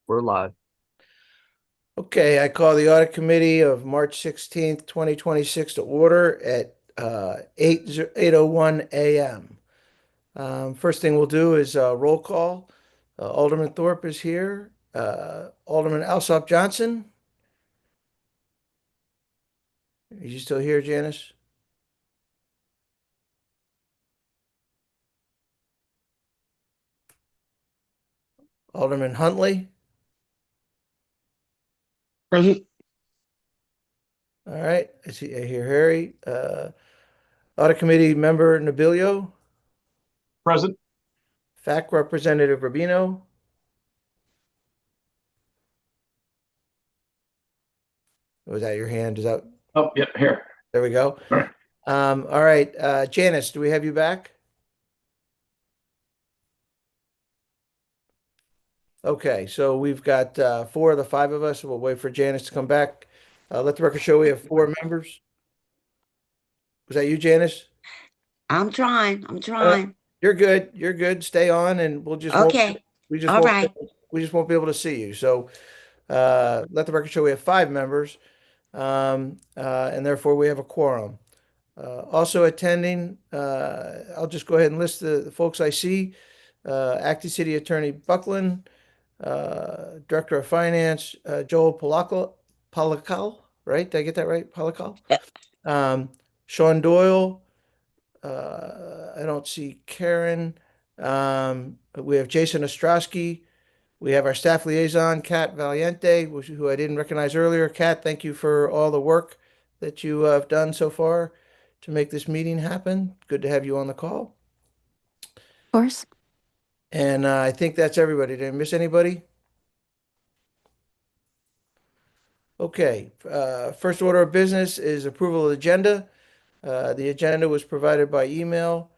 We're live. Okay, I call the Audit Committee of March 16th, 2026 to order at 8:01 a.m. First thing we'll do is roll call. Alderman Thorpe is here. Alderman Alsop Johnson, are you still here, Janice? Alderman Huntley. Present. All right, I hear Harry. Audit Committee member Nobilio. Present. FAC Representative Rubino. Was that your hand? Is that Oh, yeah, here. There we go. All right. All right, Janice, do we have you back? Okay, so we've got four of the five of us. We'll wait for Janice to come back. Let the record show we have four members. Was that you, Janice? I'm trying. I'm Uh, trying. you're good. You're good. Stay on, and Okay. we just All won't right. we just won't be able to see you. So let the record show we have five members, and therefore we have a quorum. Also attending, I'll just go ahead and list the folks I see. Acting City Attorney Buckland, Director of Finance, Joel Polakal, right? Did I get that right? Polakal? Uh, Um, Sean Doyle. I don't see Karen. We have Jason Ostrowski. We have our staff liaison, Kat Valiente, who I didn't recognize earlier. Kat, thank you for all the work that you have done so far to make this meeting happen. Good to have you on the call. Course. And I think that's everybody. Did I miss anybody? Okay, first order of business is approval of the agenda. The agenda was provided by email.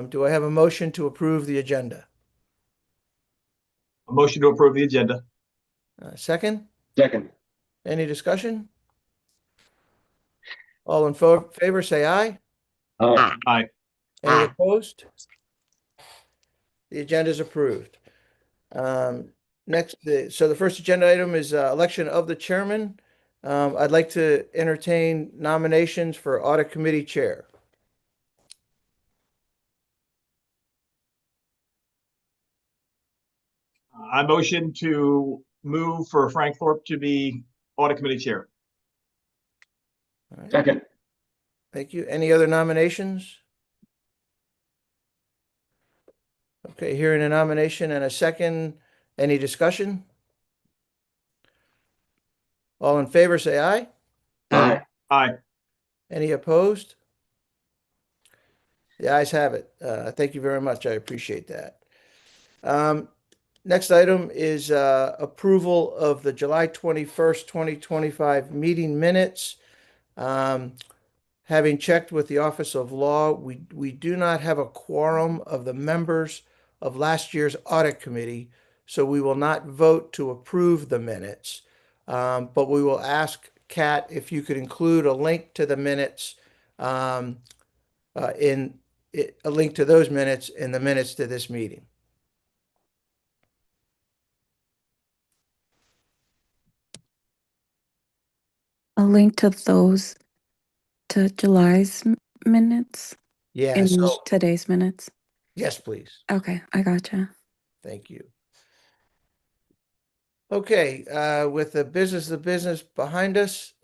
Do I have a motion to approve the agenda? A motion to approve the agenda. Second, Second. any discussion? All in favor, say aye. Aye. ah, Aye. Any ah. opposed? The agenda is approved. So the first agenda item is election of the chairman. I'd like to entertain nominations for Audit Committee Chair. I motion to move for Frank Thorpe to be Audit Committee Chair. All right, Second. thank you. Any other nominations? Okay, hearing a nomination and a second. Any discussion? All in favor, say aye. Aye. Aye. Any opposed? The ayes have it. Thank you very much. I appreciate that. Next item is approval of the July 21st, 2025 meeting minutes. Having checked with the Office of Law, we do not have a quorum of the members of last year's Audit Committee, so we will not vote to approve the minutes. But we will ask Kat if you could include a link to the minutes um, a link to those minutes in the minutes to this meeting. A link to those to July's minutes Yeah, in so today's minutes. yes, please. Okay, I gotcha. Thank you. Okay, with the business behind us,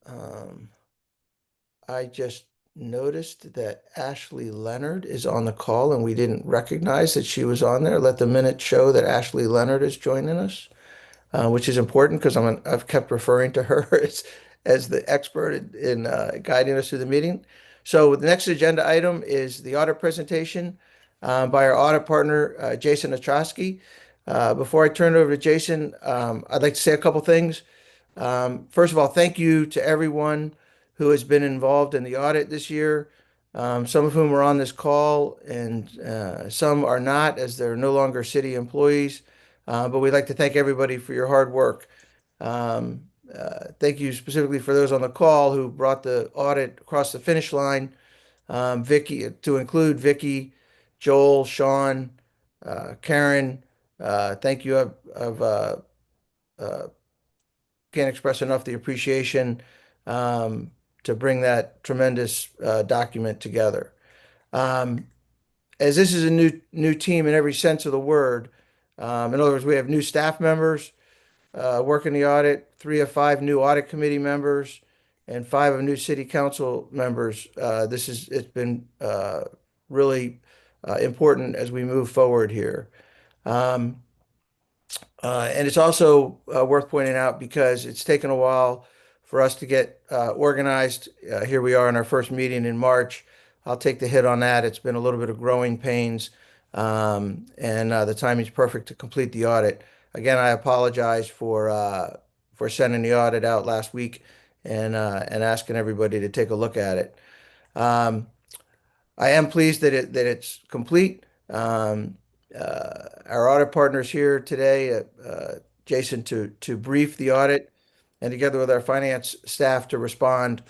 um, I just noticed that Ashley Leonard is on the call and we didn't recognize that she was on there. Let the minute show that Ashley Leonard is joining us. Which is important because I've kept referring to her as the expert in guiding us through the meeting. So the next agenda item is the audit presentation by our audit partner, Jason Ostrowski. Before I turn it over to Jason, I'd like to say a couple things. First of all, thank you to everyone who has been involved in the audit this year. Some of whom are on this call and some are not as they're no longer city employees. But we'd like to thank everybody for your hard work. Thank you specifically for those on the call who brought the audit across the finish line. Vicky, to include Vicky, Joel, Sean, Karen, Thank you. Can't express enough the appreciation to bring that tremendous document together. As this is a new team in every sense of the word, in other words, we have new staff members working the audit, 3 of 5 new audit committee members, and 5 of new city council members. It's been really important as we move forward here. And it's also worth pointing out because it's taken a while for us to get organized. Here we are in our first meeting in March. I'll take the hit on that. It's been a little bit of growing pains, and the timing's perfect to complete the audit. Again, I apologize for sending the audit out last week and asking everybody to take a look at it. I am pleased that it's complete. Our audit partners here today, Jason, to brief the audit, and together with our finance staff to respond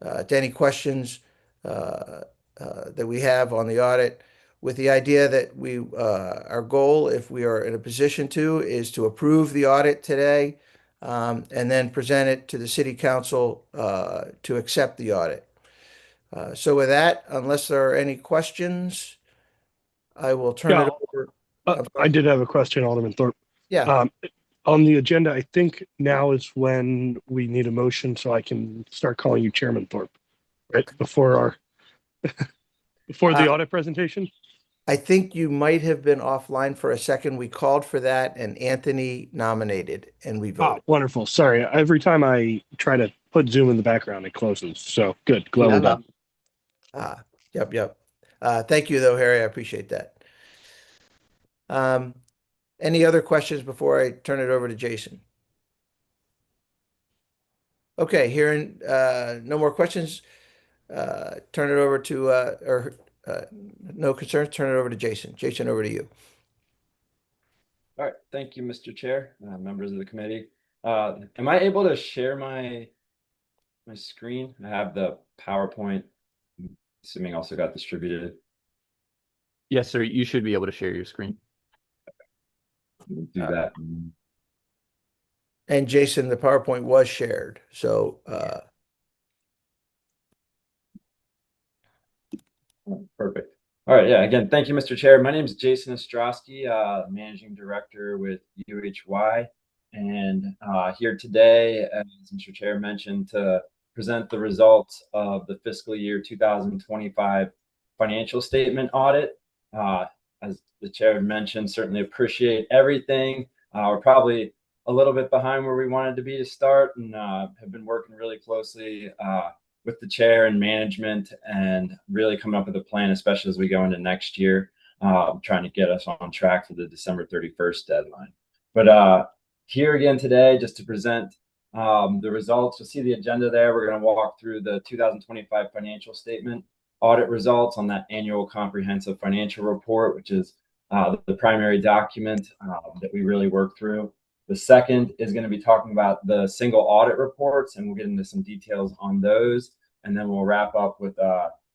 to any questions that we have on the audit, with the idea that our goal, if we are in a position to, is to approve the audit today, and then present it to the city council to accept the audit. So with that, unless there are any questions, I will turn Yeah, it over. I'm sorry. I did have a question, Alderman Thorpe. Yeah, On the agenda, I think now is when we need a motion so I can start calling you Chairman Thorpe, right? Before the audit presentation? I think you might have been offline for a second. We called for that and Anthony nominated and we Ah, voted. wonderful. Sorry. Every time I try to put Zoom in the background, it closes. So good. Glad we're done. Yep. Thank you though, Harry. I appreciate that. Any other questions before I turn it over to Jason? Okay, hearing no more questions, turn it over to no concerns, turn it over to Jason. Jason, over to you. All right, thank you, Mr. Chair, members of the committee. Am I able to share my screen? I have the PowerPoint, assuming also got distributed. Yes, sir. You should be able to share your screen. We'll do that. And Jason, the PowerPoint was shared, so Perfect. All right, yeah, again, thank you, Mr. Chair. My name is Jason Ostrowski, Managing Director with UHY, and here today, as Mr. Chair mentioned, to present the results of the fiscal year 2025 financial statement audit. As the chair mentioned, certainly appreciate everything. We're probably a little bit behind where we wanted to be to start, and have been working really closely with the chair and management, and really coming up with a plan, especially as we go into next year, trying to get us on track for the December 31st deadline. But here again today, just to present the results. You'll see the agenda there. We're going to walk through the 2025 financial statement audit results on that annual comprehensive financial report, which is the primary document that we really work through. The second is going to be talking about the single audit reports, and we'll get into some details on those. And then we'll wrap up with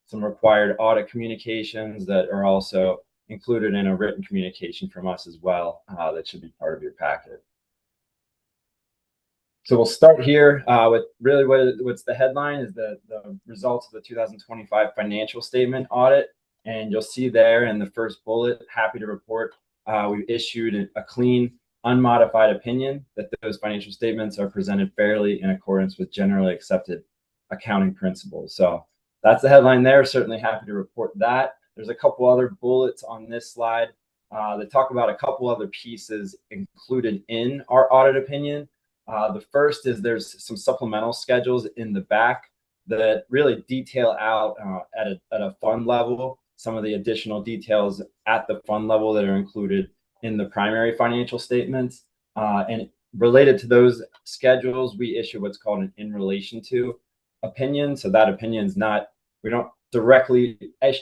some required audit communications that are also included in a written communication from us as well. That should be part of your packet. So we'll start here with really what's the headline is the results of the 2025 financial statement audit. And you'll see there in the first bullet, happy to report we've issued a clean, unmodified opinion that those financial statements are presented fairly in accordance with generally accepted accounting principles. So that's the headline there. Certainly happy to report that. There's a couple other bullets on this slide that talk about a couple other pieces included in our audit opinion. The first is there's some supplemental schedules in the back that really detail out at a fund level some of the additional details at the fund level that are included in the primary financial statements. And related to those schedules, we issue what's called an in relation to opinion. So that opinion is not, we don't directly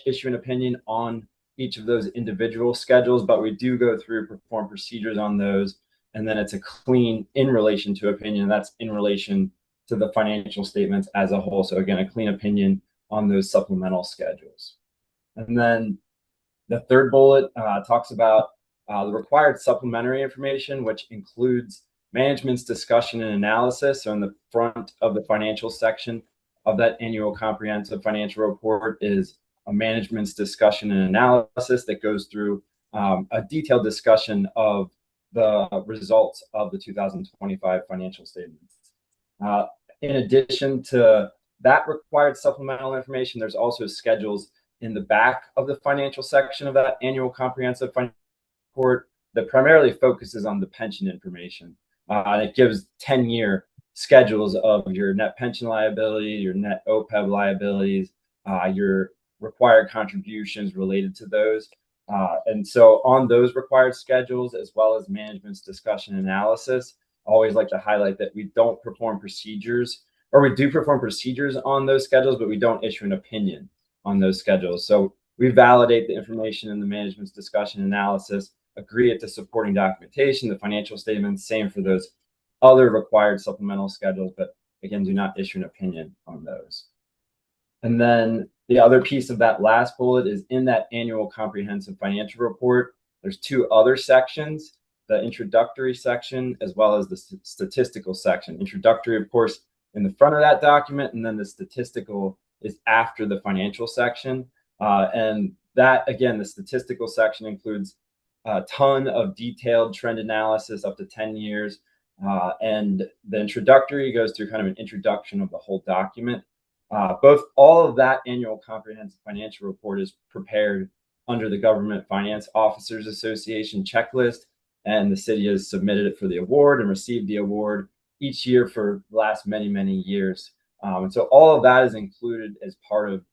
issue an opinion on each of those individual schedules, but we do go through, perform procedures on those. And then it's a clean in relation to opinion. That's in relation to the financial statements as a whole. So again, a clean opinion on those supplemental schedules. And then the third bullet talks about the required supplementary information, which includes management's discussion and analysis. So in the front of the financial section of that annual comprehensive financial report is a management's discussion and analysis that goes through a detailed discussion of the results of the 2025 financial statements. In addition to that required supplemental information, there's also schedules in the back of the financial section of that annual comprehensive financial report that primarily focuses on the pension information. And it gives 10-year schedules of your net pension liability, your net OPEB liabilities, your required contributions related to those. And so on those required schedules, as well as management's discussion analysis, I always like to highlight that we don't perform procedures, or we do perform procedures on those schedules, but we don't issue an opinion on those schedules. So we validate the information in the management's discussion analysis, agree it to supporting documentation, the financial statements, same for those other required supplemental schedules, but again, do not issue an opinion on those. And then the other piece of that last bullet is in that annual comprehensive financial report, there's two other sections, the introductory section, as well as the statistical section. Introductory, of course, in the front of that document, and then the statistical is after the financial section. And that, again, the statistical section includes a ton of detailed trend analysis up to 10 years. And the introductory goes through kind of an introduction of the whole document. All of that annual comprehensive financial report is prepared under the Government Finance Officers Association checklist, and the city has submitted it for the award and received the award each year for the last many, many years. And so all of that is included as part of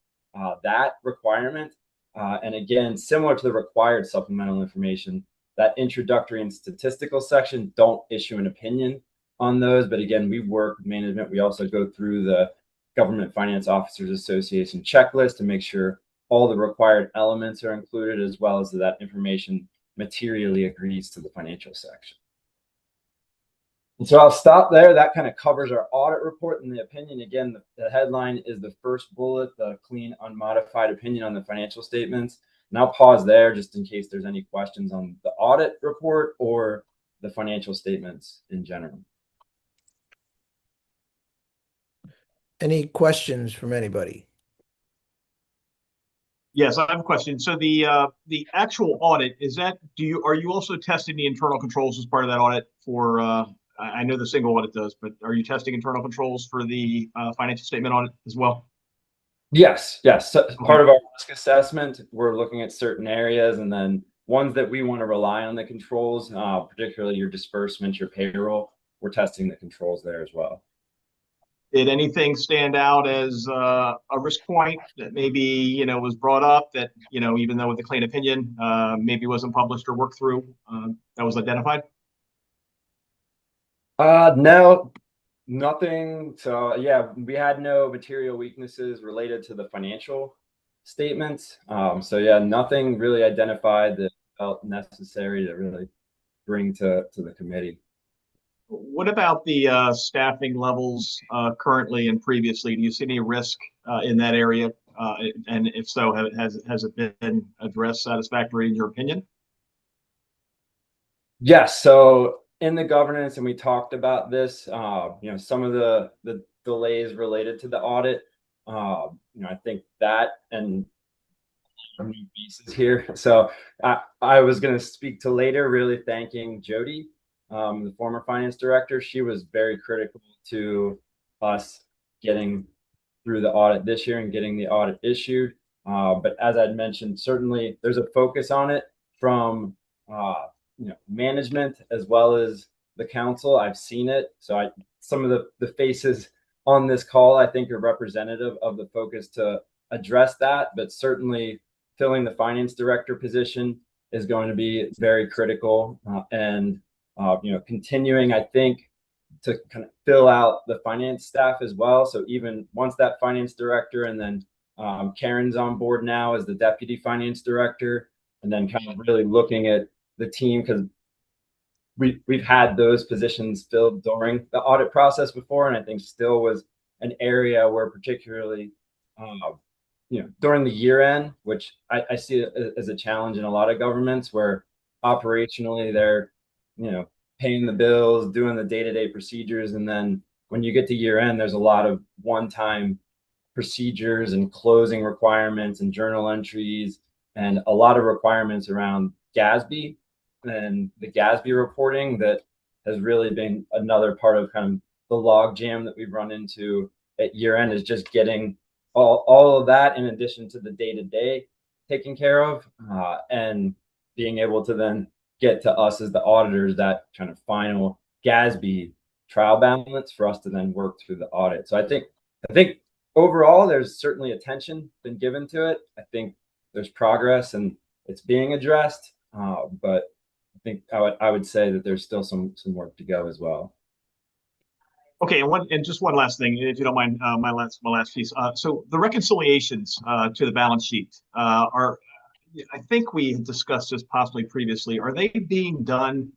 that requirement. And again, similar to the required supplemental information, that introductory and statistical section don't issue an opinion on those. But again, we work with management. We also go through the Government Finance Officers Association checklist to make sure all the required elements are included, as well as that information materially agrees to the financial section. And so I'll stop there. That kind of covers our audit report and the opinion. Again, the headline is the first bullet, the clean, unmodified opinion on the financial statements. And I'll pause there just in case there's any questions on the audit report or the financial statements in general. Any questions from anybody? Yes, I have a question. So the actual audit, are you also testing the internal controls as part of that audit for I know the single audit does, but are you testing internal controls for the financial statement audit as well? Yes. So part of our risk assessment, we're looking at certain areas, and then ones that we want to rely on the controls, particularly your disbursements, your payroll, we're testing the controls there as well. Did anything stand out as a risk point that maybe, was brought up that, even though with the clean opinion, maybe wasn't published or worked through, that was identified? No, nothing. So yeah, we had no material weaknesses related to the financial statements. So yeah, nothing really identified that felt necessary to really bring to the committee. What about the staffing levels currently and previously? Do you see any risk in that area? And if so, has it been addressed satisfactorily in your opinion? Yes. So in the governance, and we talked about this, some of the delays related to the audit, I think that and new pieces here. So I was going to speak to later, really thanking Jody, the former finance director. She was very critical to us getting through the audit this year and getting the audit issued. But as I'd mentioned, certainly there's a focus on it from management as well as the council. I've seen it. So some of the faces on this call, I think, are representative of the focus to address that. But certainly filling the finance director position is going to be very critical. And continuing, I think, to kind of fill out the finance staff as well. So even once that finance director, and then Karen's on board now as the deputy finance director, and then kind of really looking at the team, because we've had those positions filled during the audit process before, and I think still was an area where particularly during the year end, which I see it as a challenge in a lot of governments, where operationally they're, paying the bills, doing the day-to-day procedures. And then when you get to year end, there's a lot of one-time procedures and closing requirements and journal entries and a lot of requirements around GASB and the GASB reporting that has really been another part of kind of the log jam that we've run into at year end, is just getting all of that in addition to the day-to-day taken care of, and being able to then get to us as the auditors that kind of final GASB trial balance for us to then work through the audit. So I think overall there's certainly attention been given to it. I think there's progress and it's being addressed, but I think I would say that there's still some work to go as well. Okay, and just one last thing, if you don't mind, my last piece. So the reconciliations to the balance sheet are, I think we had discussed this possibly previously. Are they being done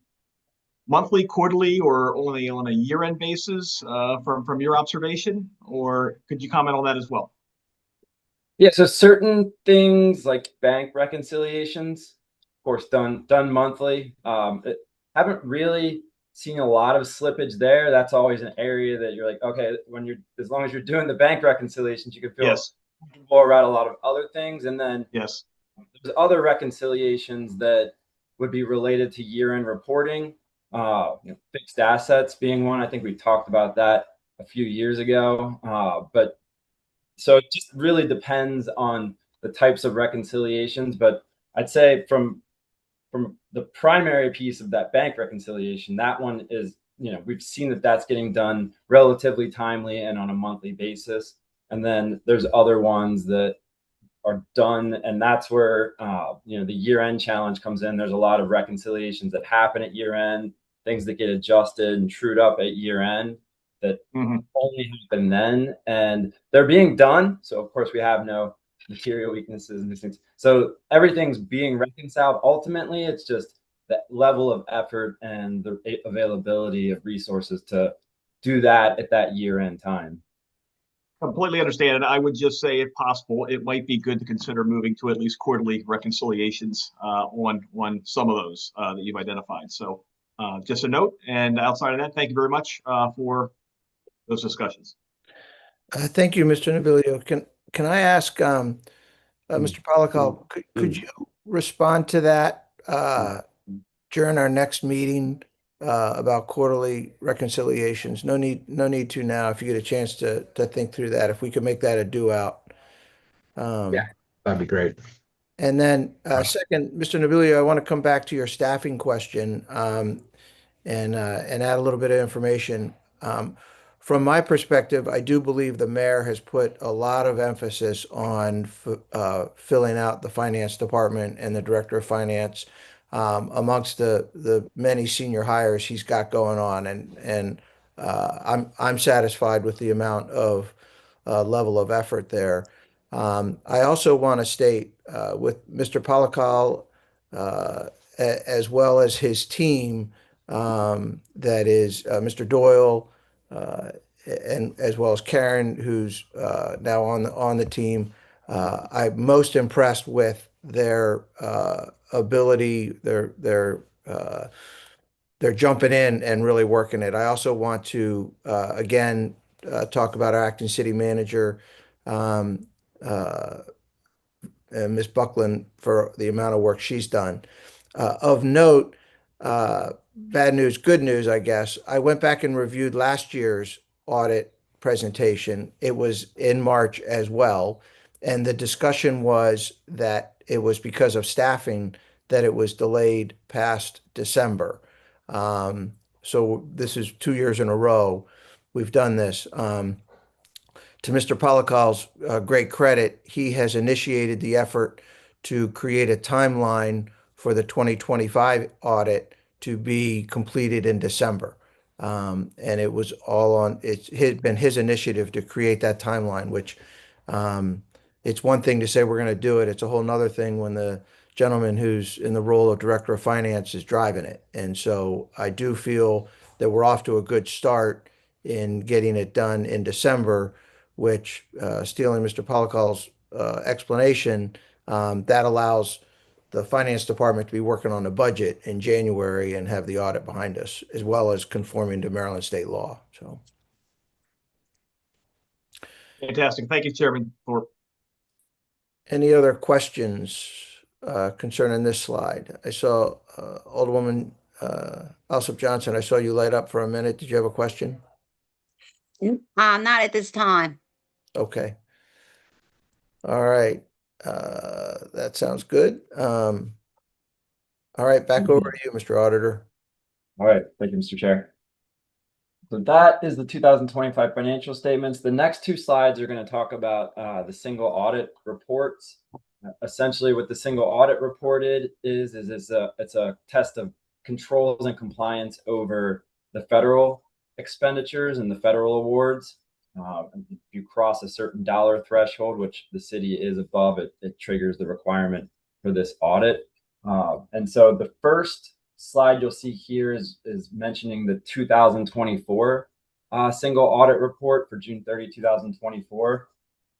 monthly, quarterly, or only on a year-end basis from your observation? Or could you comment on that as well? Yeah, so certain things like bank reconciliations, of course, done monthly. Haven't really seen a lot of slippage there. That's always an area that you're like, okay, as long as you're doing the bank reconciliations, you can feel comfortable around a lot of other things. And then yes, there's other reconciliations that would be related to year-end reporting. Fixed assets being one. I think we talked about that a few years ago. But so it just really depends on the types of reconciliations. But I'd say from the primary piece of that bank reconciliation, that one is, we've seen that that's getting done relatively timely and on a monthly basis. And then there's other ones that are done, and that's where the year-end challenge comes in. There's a lot of reconciliations that happen at year-end, things that get adjusted and trued up at year-end that only happen then, and they're being done. So of course we have no material weaknesses and these things. So everything's being reconciled. Ultimately, it's just that level of effort and the availability of resources to do that at that year-end time. Completely understand. And I would just say, if possible, it might be good to consider moving to at least quarterly reconciliations on some of those that you've identified. So just a note. And outside of that, thank you very much for those discussions. Thank you, Mr. Nobilio. Can I ask, Mr. Polakal, could you respond to that during our next meeting about quarterly reconciliations? No need to now. If you get a chance to think through that, if we could make that a do out. Yeah, that'd be great. And then second, Mr. Nobilio, I want to come back to your staffing question and add a little bit of information. From my perspective, I do believe the mayor has put a lot of emphasis on filling out the finance department and the director of finance amongst the many senior hires he's got going on, and I'm satisfied with the amount of level of effort there. I also want to state with Mr. Polakal as well as his team, that is Mr. Doyle, and as well as Karen, who's now on the team. I'm most impressed with their ability. They're jumping in and really working it. I also want to again talk about our acting city manager, Ms. Buckland, for the amount of work she's done. Of note, bad news, good news, I guess. I went back and reviewed last year's audit presentation. It was in March as well. And the discussion was that it was because of staffing that it was delayed past December. So this is 2 years in a row we've done this. To Mr. Polakal's great credit, he has initiated the effort to create a timeline for the 2025 audit to be completed in December. And it was it's been his initiative to create that timeline, which it's one thing to say we're going to do it. It's a whole nother thing when the gentleman who's in the role of director of finance is driving it. And so I do feel that we're off to a good start in getting it done in December, which, stealing Mr. Polakal's explanation, that allows the finance department to be working on the budget in January and have the audit behind us, as well as conforming to Maryland state law. So, Fantastic. Thank you, Chairman Thorpe. any other questions concerning this slide? I saw Alderwoman Alsop Johnson. I saw you light up for a minute. Did you have a question? Not at this time. Okay. All right. That sounds good. All right, back over to you, Mr. Auditor. All right, thank you, Mr. Chair. So that is the 2025 financial statements. The next two slides are going to talk about the single audit reports. Essentially, what the single audit reported is it's a test of controls and compliance over the federal expenditures and the federal awards. If you cross a certain dollar threshold, which the city is above, it triggers the requirement for this audit. And so the first slide you'll see here is mentioning the 2024 single audit report for June 30, 2024.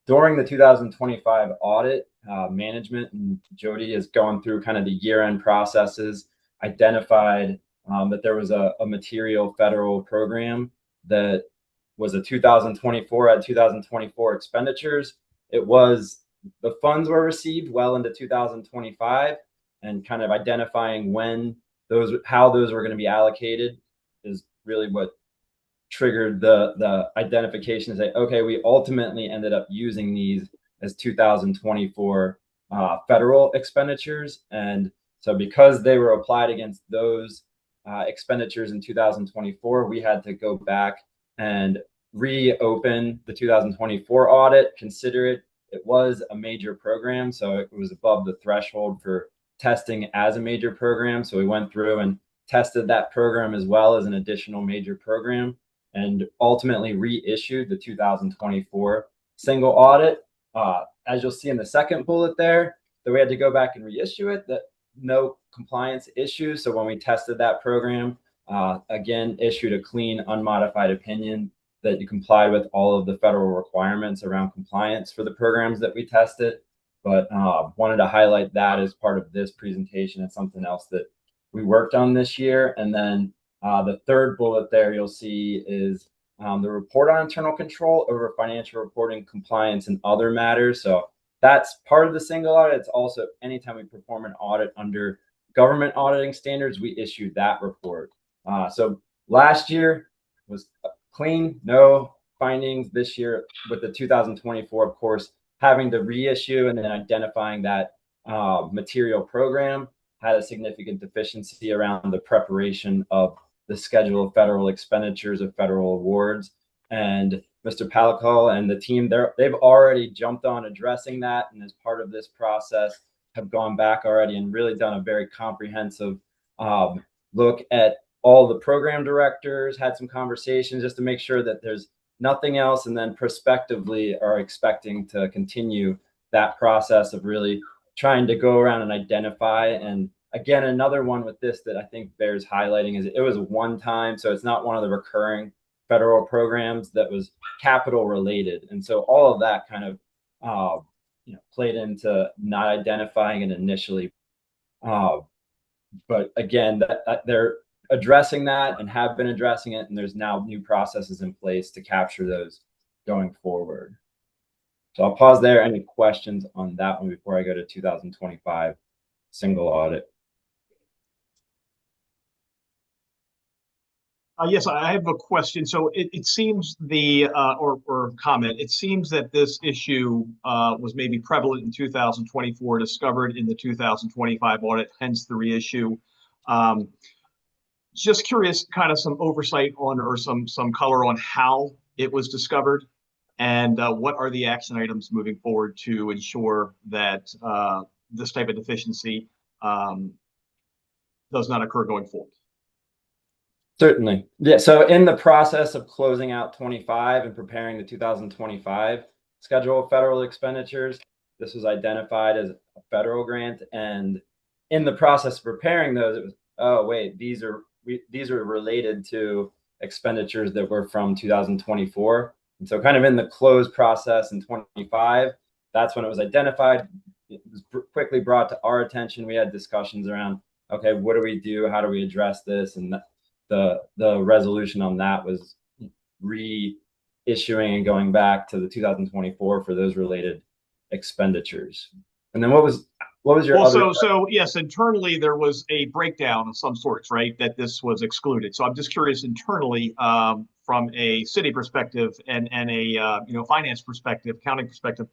During the 2025 audit, management and Jody is going through kind of the year-end processes, identified that there was a material federal program that was a 2024 at 2024 expenditures. It was, the funds were received well into 2025, and kind of identifying how those were going to be allocated is really what triggered the identification to say, okay, we ultimately ended up using these as 2024 federal expenditures. And so because they were applied against those expenditures in 2024, we had to go back and reopen the 2024 audit, consider it. It was a major program, so it was above the threshold for testing as a major program. So we went through and tested that program as well as an additional major program, and ultimately reissued the 2024 single audit. As you'll see in the second bullet there, that we had to go back and reissue it, that no compliance issues. So when we tested that program, again, issued a clean, unmodified opinion that you complied with all of the federal requirements around compliance for the programs that we tested. But wanted to highlight that as part of this presentation. It's something else that we worked on this year. And then the third bullet there you'll see is the report on internal control over financial reporting, compliance, and other matters. So that's part of the single audit. It's also anytime we perform an audit under government auditing standards, we issue that report. So last year was clean, no findings. This year with the 2024, of course, having to reissue and then identifying that material program had a significant deficiency around the preparation of the schedule of federal expenditures of federal awards. And Mr. Palikal and the team, they've already jumped on addressing that, and as part of this process have gone back already and really done a very comprehensive look at all the program directors, had some conversations just to make sure that there's nothing else, and then prospectively are expecting to continue that process of really trying to go around and identify. And again, another one with this that I think bears highlighting is it was one time, so it's not one of the recurring federal programs that was capital related. And so all of that kind of played into not identifying it initially. But again, they're addressing that and have been addressing it, and there's now new processes in place to capture those going forward. So I'll pause there. Any questions on that one before I go to 2025 single audit? Yes, I have a question. So it seems or comment, it seems that this issue was maybe prevalent in 2024, discovered in the 2025 audit, hence the reissue. Just curious, kind of some oversight on, or some color on how it was discovered, and what are the action items moving forward to ensure that this type of deficiency does not occur going forward. Certainly. Yeah. So in the process of closing out 25 and preparing the 2025 schedule of federal expenditures, this was identified as a federal grant. And in the process of preparing those, it was, oh, wait, these are related to expenditures that were from 2024. And so kind of in the close process in 25, that's when it was identified. it was quickly brought to our attention. We had discussions around, okay, what do we do? How do we address this? And the resolution on that was reissuing and going back to the 2024 for those related expenditures. And then what was your other? So yes, internally there was a breakdown of some sorts, right? That this was excluded. So I'm just curious internally, from a city perspective and a finance perspective, accounting perspective,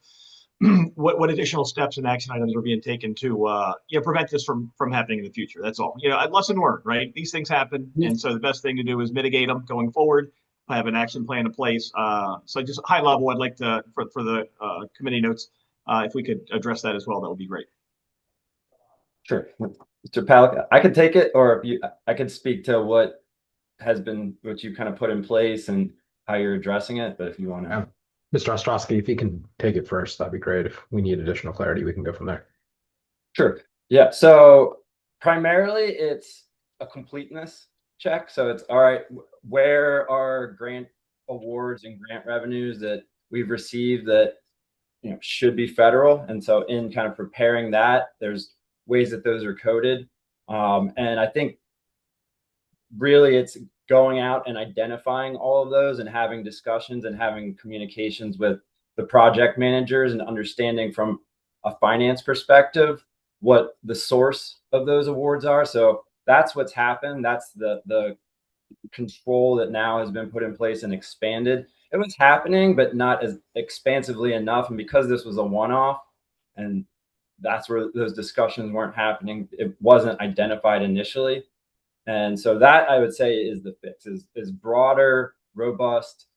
what additional steps and action items are being taken to prevent this from happening in the future? That's all. A lesson learned, right? These things happen, and so the best thing to do is mitigate them going forward. I have an action plan in place. So just high level, I'd like to for the committee notes, if we could address that as well, that would be great. Sure, Mr. Palick, I could take it, or I could speak to what you kind of put in place and how you're addressing it. But if you want to, Mr. Ostrowski, if you can take it first, that'd be great. If we need additional clarity, we can go from there. sure. Yeah. So primarily, it's a completeness check. So it's all right. Where are grant awards and grant revenues that we've received that should be federal? And so in kind of preparing that, there's ways that those are coded. And I think really it's going out and identifying all of those and having discussions and having communications with the project managers and understanding from a finance perspective what the source of those awards are. So that's what's happened. That's the control that now has been put in place and expanded. It was happening, but not as expansively enough. And because this was a one-off, and that's where those discussions weren't happening, it wasn't identified initially. And so that, I would say, is the fix, is broader, robust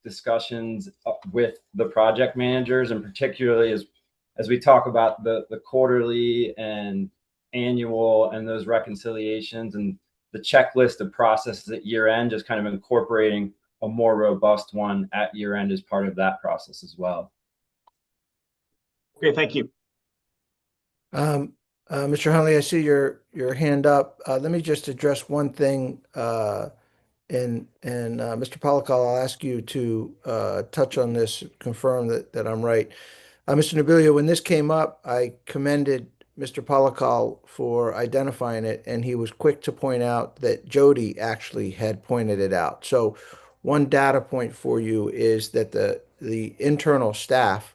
discussions with the project managers, and particularly as we talk about the quarterly and annual and those reconciliations and the checklist of processes at year end, just kind of incorporating a more robust one at year end as part of that process as well. Okay, thank you. Mr. Huntley, I see your hand up. Let me just address one thing. Mr. Polakal, I'll ask you to touch on this, confirm that I'm right. Mr. Nobilio, when this came up, I commended Mr. Polakal for identifying it, and he was quick to point out that Jody actually had pointed it out. So one data point for you is that the internal staff,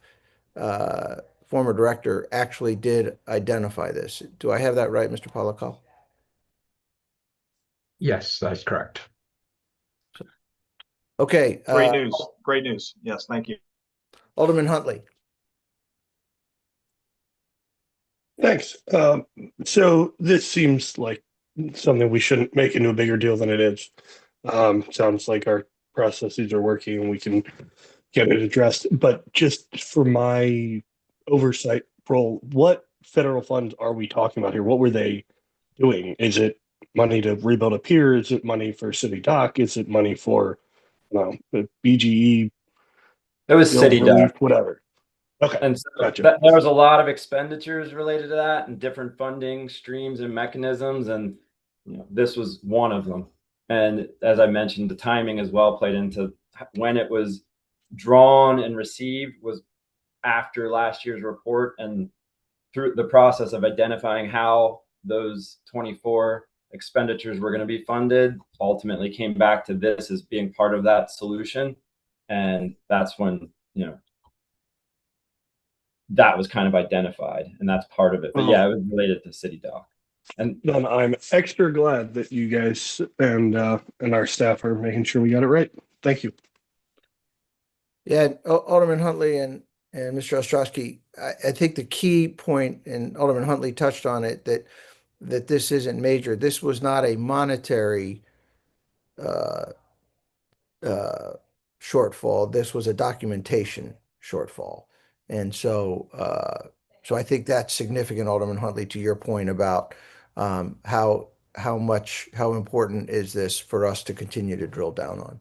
former director, actually did identify this. Do I have that right, Mr. Polakal? Yes, that's correct. Okay. Great news. Great news. Yes, thank you. Alderman Huntley. Thanks. So this seems like something we shouldn't make into a bigger deal than it is. Sounds like our processes are working and we can get it addressed. But just for my oversight role, what federal funds are we talking about here? What were they doing? Is it money to rebuild a pier? Is it money for city dock? Is it money for the BGE? It was city relief, dock, whatever. Okay. And so Gotcha. there was a lot of expenditures related to that and different funding streams and mechanisms. And this was one of them. And as I mentioned, the timing as well played into when it was drawn and received was after last year's report, and through the process of identifying how those 24 expenditures were going to be funded, ultimately came back to this as being part of that solution. And that's when, that was kind of identified, and that's part of it. But yeah, it was related to city dock. And then I'm extra glad that you guys and our staff are making sure we got it right. Thank you. Yeah, Alderman Huntley and Mr. Ostrowski, I think the key point, and Alderman Huntley touched on it, that this isn't major. This was not a monetary shortfall. This was a documentation shortfall. And so I think that's significant, Alderman Huntley, to your point about how important is this for us to continue to drill down on.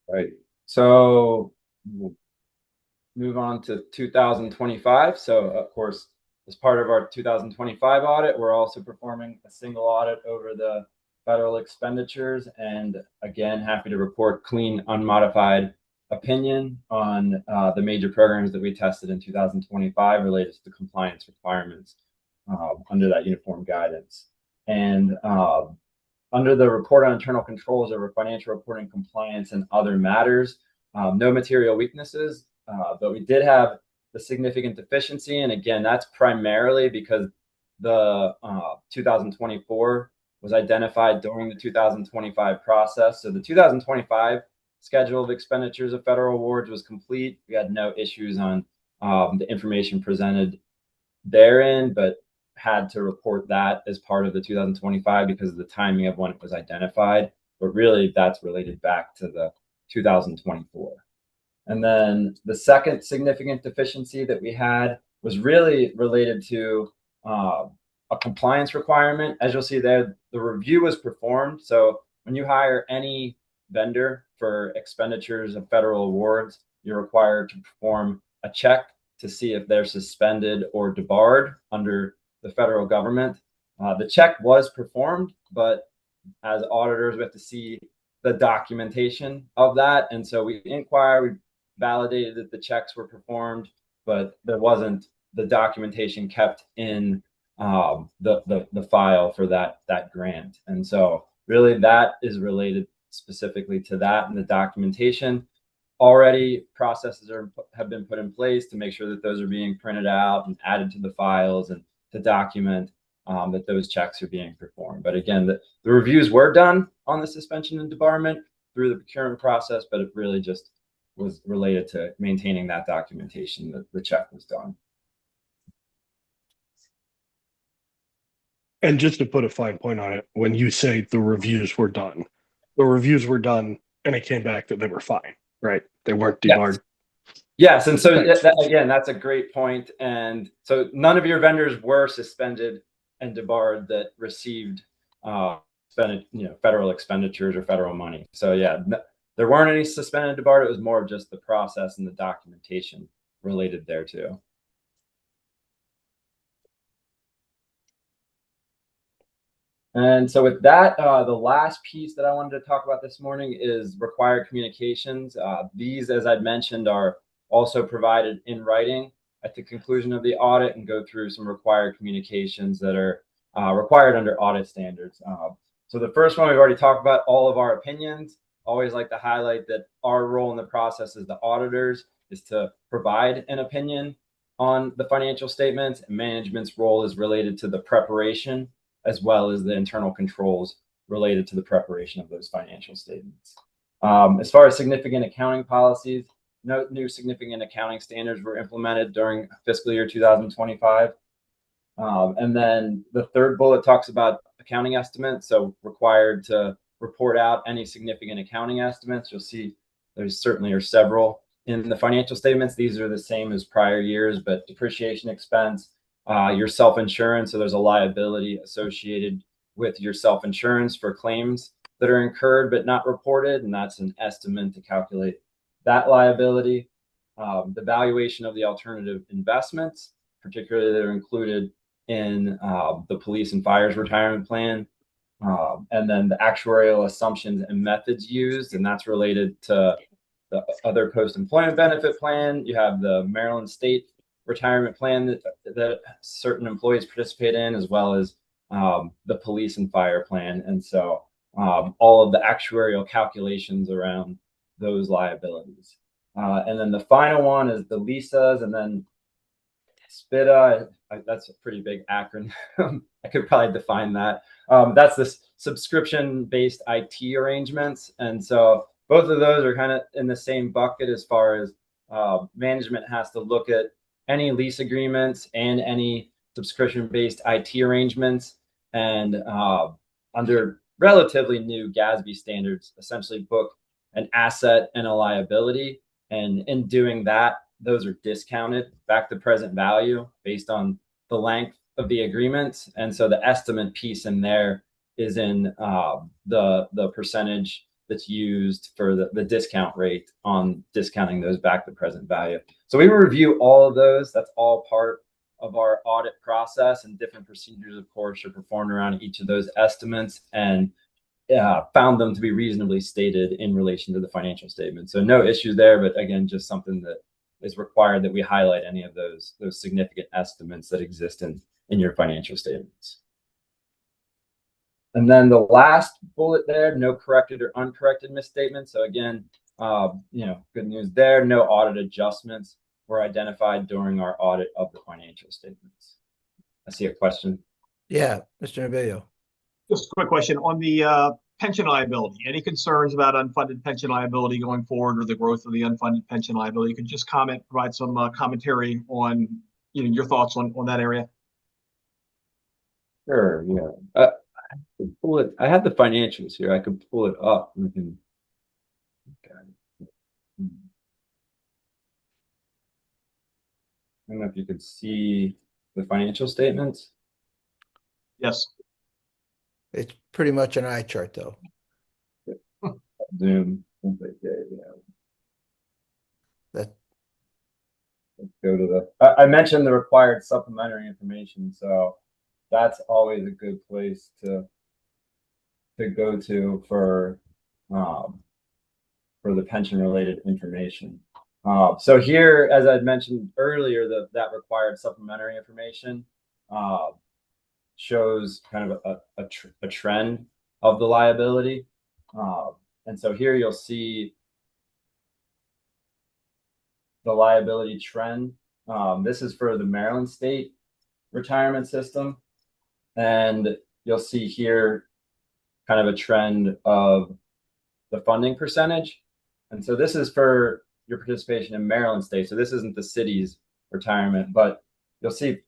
Right. So we'll move on to 2025. So of course, as part of our 2025 audit, we're also performing a single audit over the federal expenditures. And again, happy to report clean, unmodified opinion on the major programs that we tested in 2025 related to the compliance requirements under that uniform guidance. And under the report on internal controls over financial reporting compliance and other matters, no material weaknesses, but we did have the significant deficiency. And again, that's primarily because the 2024 was identified during the 2025 process. So the 2025 schedule of expenditures of federal awards was complete. We had no issues on the information presented therein, but had to report that as part of the 2025 because of the timing of when it was identified. But really, that's related back to the 2024. And then the second significant deficiency that we had was really related to a compliance requirement. As you'll see there, the review was performed. So when you hire any vendor for expenditures of federal awards, you're required to perform a check to see if they're suspended or debarred under the federal government. The check was performed, but as auditors, we have to see the documentation of that. And so we inquired, we validated that the checks were performed, but there wasn't the documentation kept in the file for that grant. And so really that is related specifically to that, and the documentation. Already processes have been put in place to make sure that those are being printed out and added to the files and to document that those checks are being performed. But again, the reviews were done on the suspension and debarment through the procurement process, but it really just was related to maintaining that documentation that the check was done. And just to put a fine point on it, when you say the reviews were done and it came back that they were fine, right? They weren't debarred. Yes. And so again, that's a great point. And so none of your vendors were suspended and debarred that received federal expenditures or federal money. So yeah, there weren't any suspended and debarred. It was more of just the process and the documentation related thereto. And so with that, the last piece that I wanted to talk about this morning is required communications. These, as I'd mentioned, are also provided in writing at the conclusion of the audit and go through some required communications that are required under audit standards. So the first one we've already talked about, all of our opinions. Always like to highlight that our role in the process as the auditors is to provide an opinion on the financial statements, and management's role is related to the preparation as well as the internal controls related to the preparation of those financial statements. As far as significant accounting policies, no new significant accounting standards were implemented during fiscal year 2025. And then the third bullet talks about accounting estimates, so required to report out any significant accounting estimates. You'll see there's certainly are several in the financial statements. These are the same as prior years, but depreciation expense, your self-insurance, so there's a liability associated with your self-insurance for claims that are incurred but not reported, and that's an estimate to calculate that liability. The valuation of the alternative investments, particularly that are included in the police and fire's retirement plan, and then the actuarial assumptions and methods used, and that's related to the other post-employment benefit plan. You have the Maryland State retirement plan that certain employees participate in, as well as the police and fire plan. And so all of the actuarial calculations around those liabilities. And then the final one is the LISAs, and then SPITA. That's a pretty big acronym. I could probably define that. That's the subscription-based IT arrangements. And so both of those are kind of in the same bucket as far as management has to look at any lease agreements and any subscription-based IT arrangements, and under relatively new GASB standards, essentially book an asset and a liability. And in doing that, those are discounted back to present value based on the length of the agreements. And so the estimate piece in there is in the percentage that's used for the discount rate on discounting those back to present value. So we will review all of those. That's all part of our audit process, and different procedures, of course, are performed around each of those estimates. And found them to be reasonably stated in relation to the financial statement. So no issues there, but again, just something that is required that we highlight any of those significant estimates that exist in your financial statements. And then the last bullet there, no corrected or uncorrected misstatements. So again, good news there. No audit adjustments were identified during our audit of the financial statements. I see a question. Yeah, Mr. Novillo. Just a quick question on the pension liability. Any concerns about unfunded pension liability going forward, or the growth of the unfunded pension liability? You can just provide some commentary on your thoughts on that area. Sure. Yeah. I can pull it. I have the financials here. I can pull it up. We can. Okay. I don't know if you can see the financial statements. Yes. It's pretty much an eye chart, though. Zoom. That Let's go to the. I mentioned the required supplementary information, so that's always a good place to go to for the pension related information. So here, as I mentioned earlier, that required supplementary information shows kind of a trend of the liability. And so here you'll see the liability trend. This is for the Maryland State retirement system. And you'll see here kind of a trend of the funding percentage. And so this is for your participation in Maryland State. So this isn't the city's retirement, but you'll see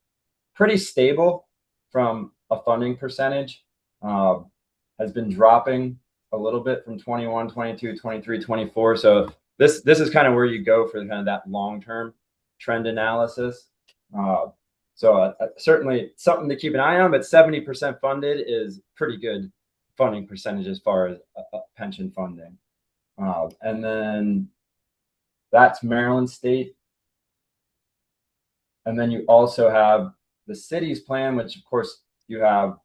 pretty stable from a funding percentage. Has been dropping a little bit from 21, 22, 23, 24. So this is kind of where you go for kind of that long-term trend analysis. So certainly something to keep an eye on, but 70% funded is pretty good funding percentage as far as pension funding. And then that's Maryland State. And then you also have the city's plan, which of course you have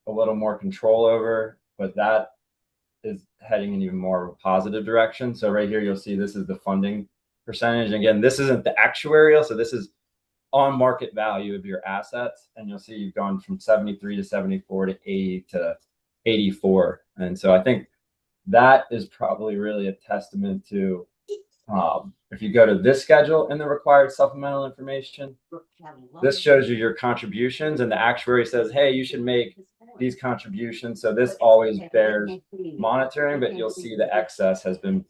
a little more control over, but that is heading in even more of a positive direction. So right here, you'll see this is the funding percentage. Again, this isn't the actuarial, so this is on market value of your assets. And you'll see you've gone from 73 to 74 to 80 to 84. And so I think that is probably really a testament to, if you go to this schedule in the required supplemental information, this shows you your contributions, and the actuary says, hey, you should make these contributions. So this always bears monitoring, but you'll see the excess has been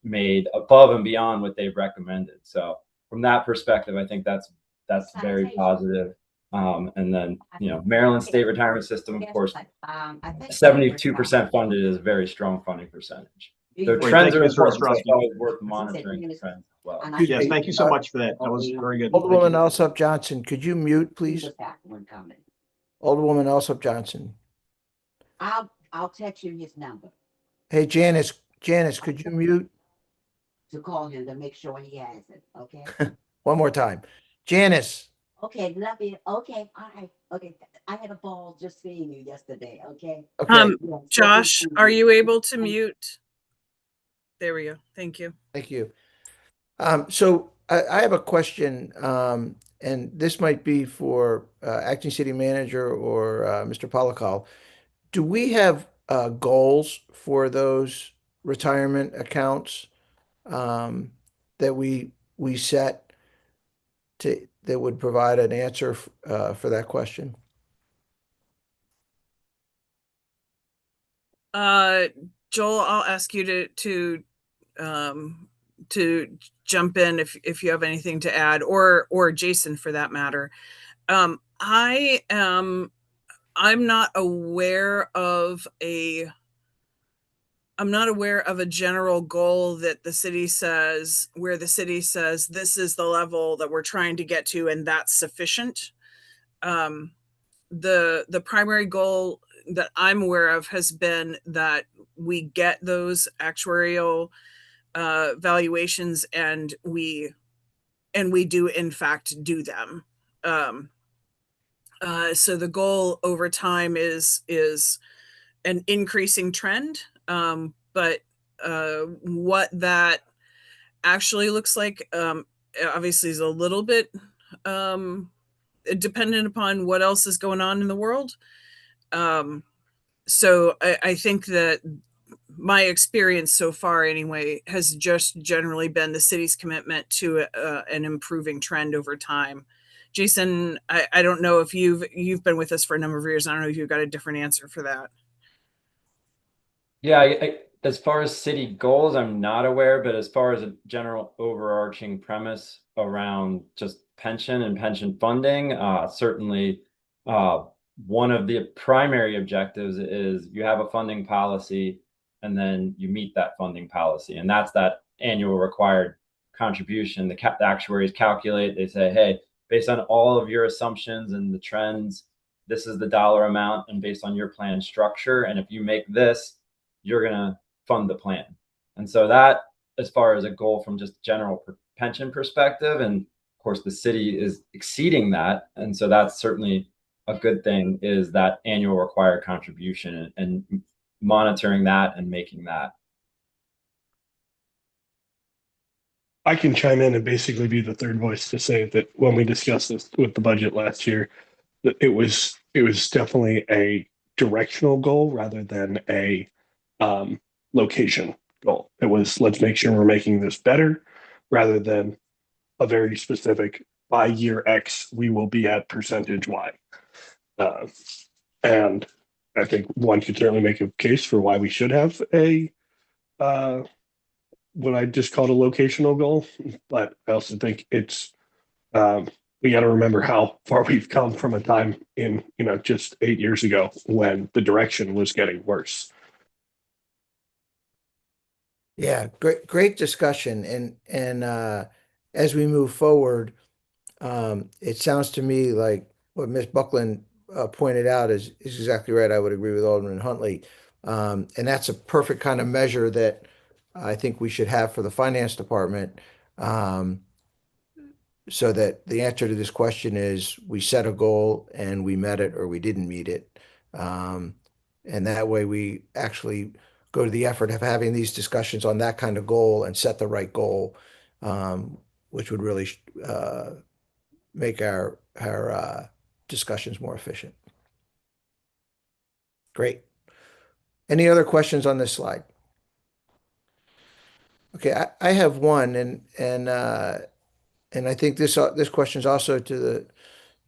made above and beyond what they've recommended. So from that perspective, I think that's very positive. And then, Maryland State Retirement System, of course, 72% funded is a very strong funding percentage. So trends are important, so it's always worth monitoring the trends as well. Yes, thank you so much for that. That was very good. Alderwoman Alsop Johnson, could you mute, please? Alderwoman Alsop Johnson. I'll text you his number Hey, Janice, could you mute to call him to make sure he has it, okay? one more time? Janice. Okay, love you. Okay, all right. Okay, I had a ball just seeing you yesterday, okay? Okay, Josh, are you able to mute? There we go. Thank you. thank you. So I have a question, and this might be for acting city manager or Mr. Polakal. Do we have goals for those retirement accounts that we set that would provide an answer for that question? Joel, I'll ask you to jump in if you have anything to add, or Jason for that matter. I'm not aware of a general goal that the city says, where the city says this is the level that we're trying to get to and that's sufficient. The primary goal that I'm aware of has been that we get those actuarial valuations and we do in fact do them. So the goal over time is an increasing trend. But what that actually looks like, obviously is a little bit dependent upon what else is going on in the world. So I think that my experience so far anyway has just generally been the city's commitment to an improving trend over time. Jason, I don't know if you've been with us for a number of years. I don't know if you've got a different answer for that. Yeah, as far as city goals, I'm not aware, but as far as a general overarching premise around just pension and pension funding, certainly one of the primary objectives is you have a funding policy and then you meet that funding policy. And that's that annual required contribution. The actuaries calculate, they say, hey, based on all of your assumptions and the trends, this is the dollar amount, and based on your plan structure. And if you make this, you're going to fund the plan. And so that, as far as a goal from just general pension perspective, and of course the city is exceeding that. And so that's certainly a good thing, is that annual required contribution and monitoring that and making that. I can chime in and basically be the third voice to say that when we discussed this with the budget last year, that it was definitely a directional goal rather than a location goal. It was, let's make sure we're making this better, rather than a very specific, by year X we will be at percentage Y. And I think one could certainly make a case for why we should have a what I just called a locational goal, but I also think it's we got to remember how far we've come from a time in, just 8 years ago when the direction was getting worse. Yeah, great discussion. And as we move forward, it sounds to me like what Ms. Buckland pointed out is exactly right. I would agree with Alderman Huntley. And that's a perfect kind of measure that I think we should have for the finance department. So that the answer to this question is we set a goal and we met it or we didn't meet it. And that way we actually go to the effort of having these discussions on that kind of goal and set the right goal, which would really make our discussions more efficient. Great. Any other questions on this slide? Okay, I have one, and I think this question is also to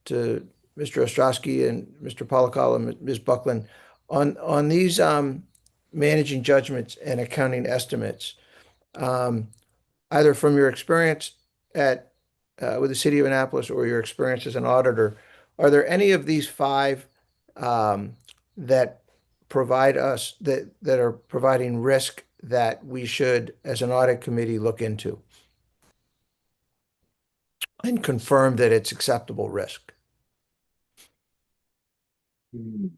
Mr. Ostrowski and Mr. Polakal and Ms. Buckland on these managing judgments and accounting estimates. Either from your experience at with the city of Annapolis or your experience as an auditor, are there any of these five that provide us that are providing risk that we should, as an audit committee, look into and confirm that it's acceptable risk? Ms.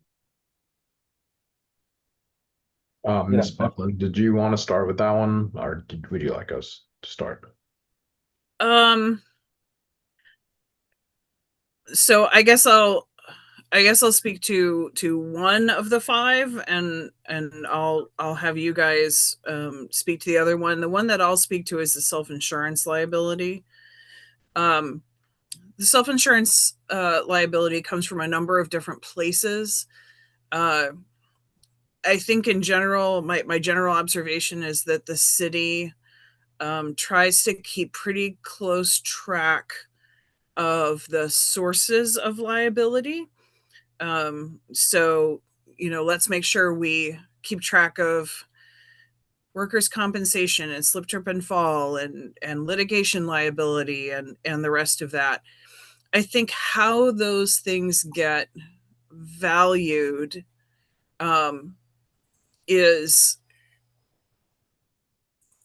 Buckland, did you want to start with that one, or would you like us to start? So I guess I'll speak to one of the five, and I'll have you guys speak to the other one. The one that I'll speak to is the self-insurance liability. The self-insurance liability comes from a number of different places. I think in general, my general observation is that the city tries to keep pretty close track of the sources of liability. So, let's make sure we keep track of workers' compensation and slip, trip, and fall and litigation liability and the rest of that. I think how those things get valued is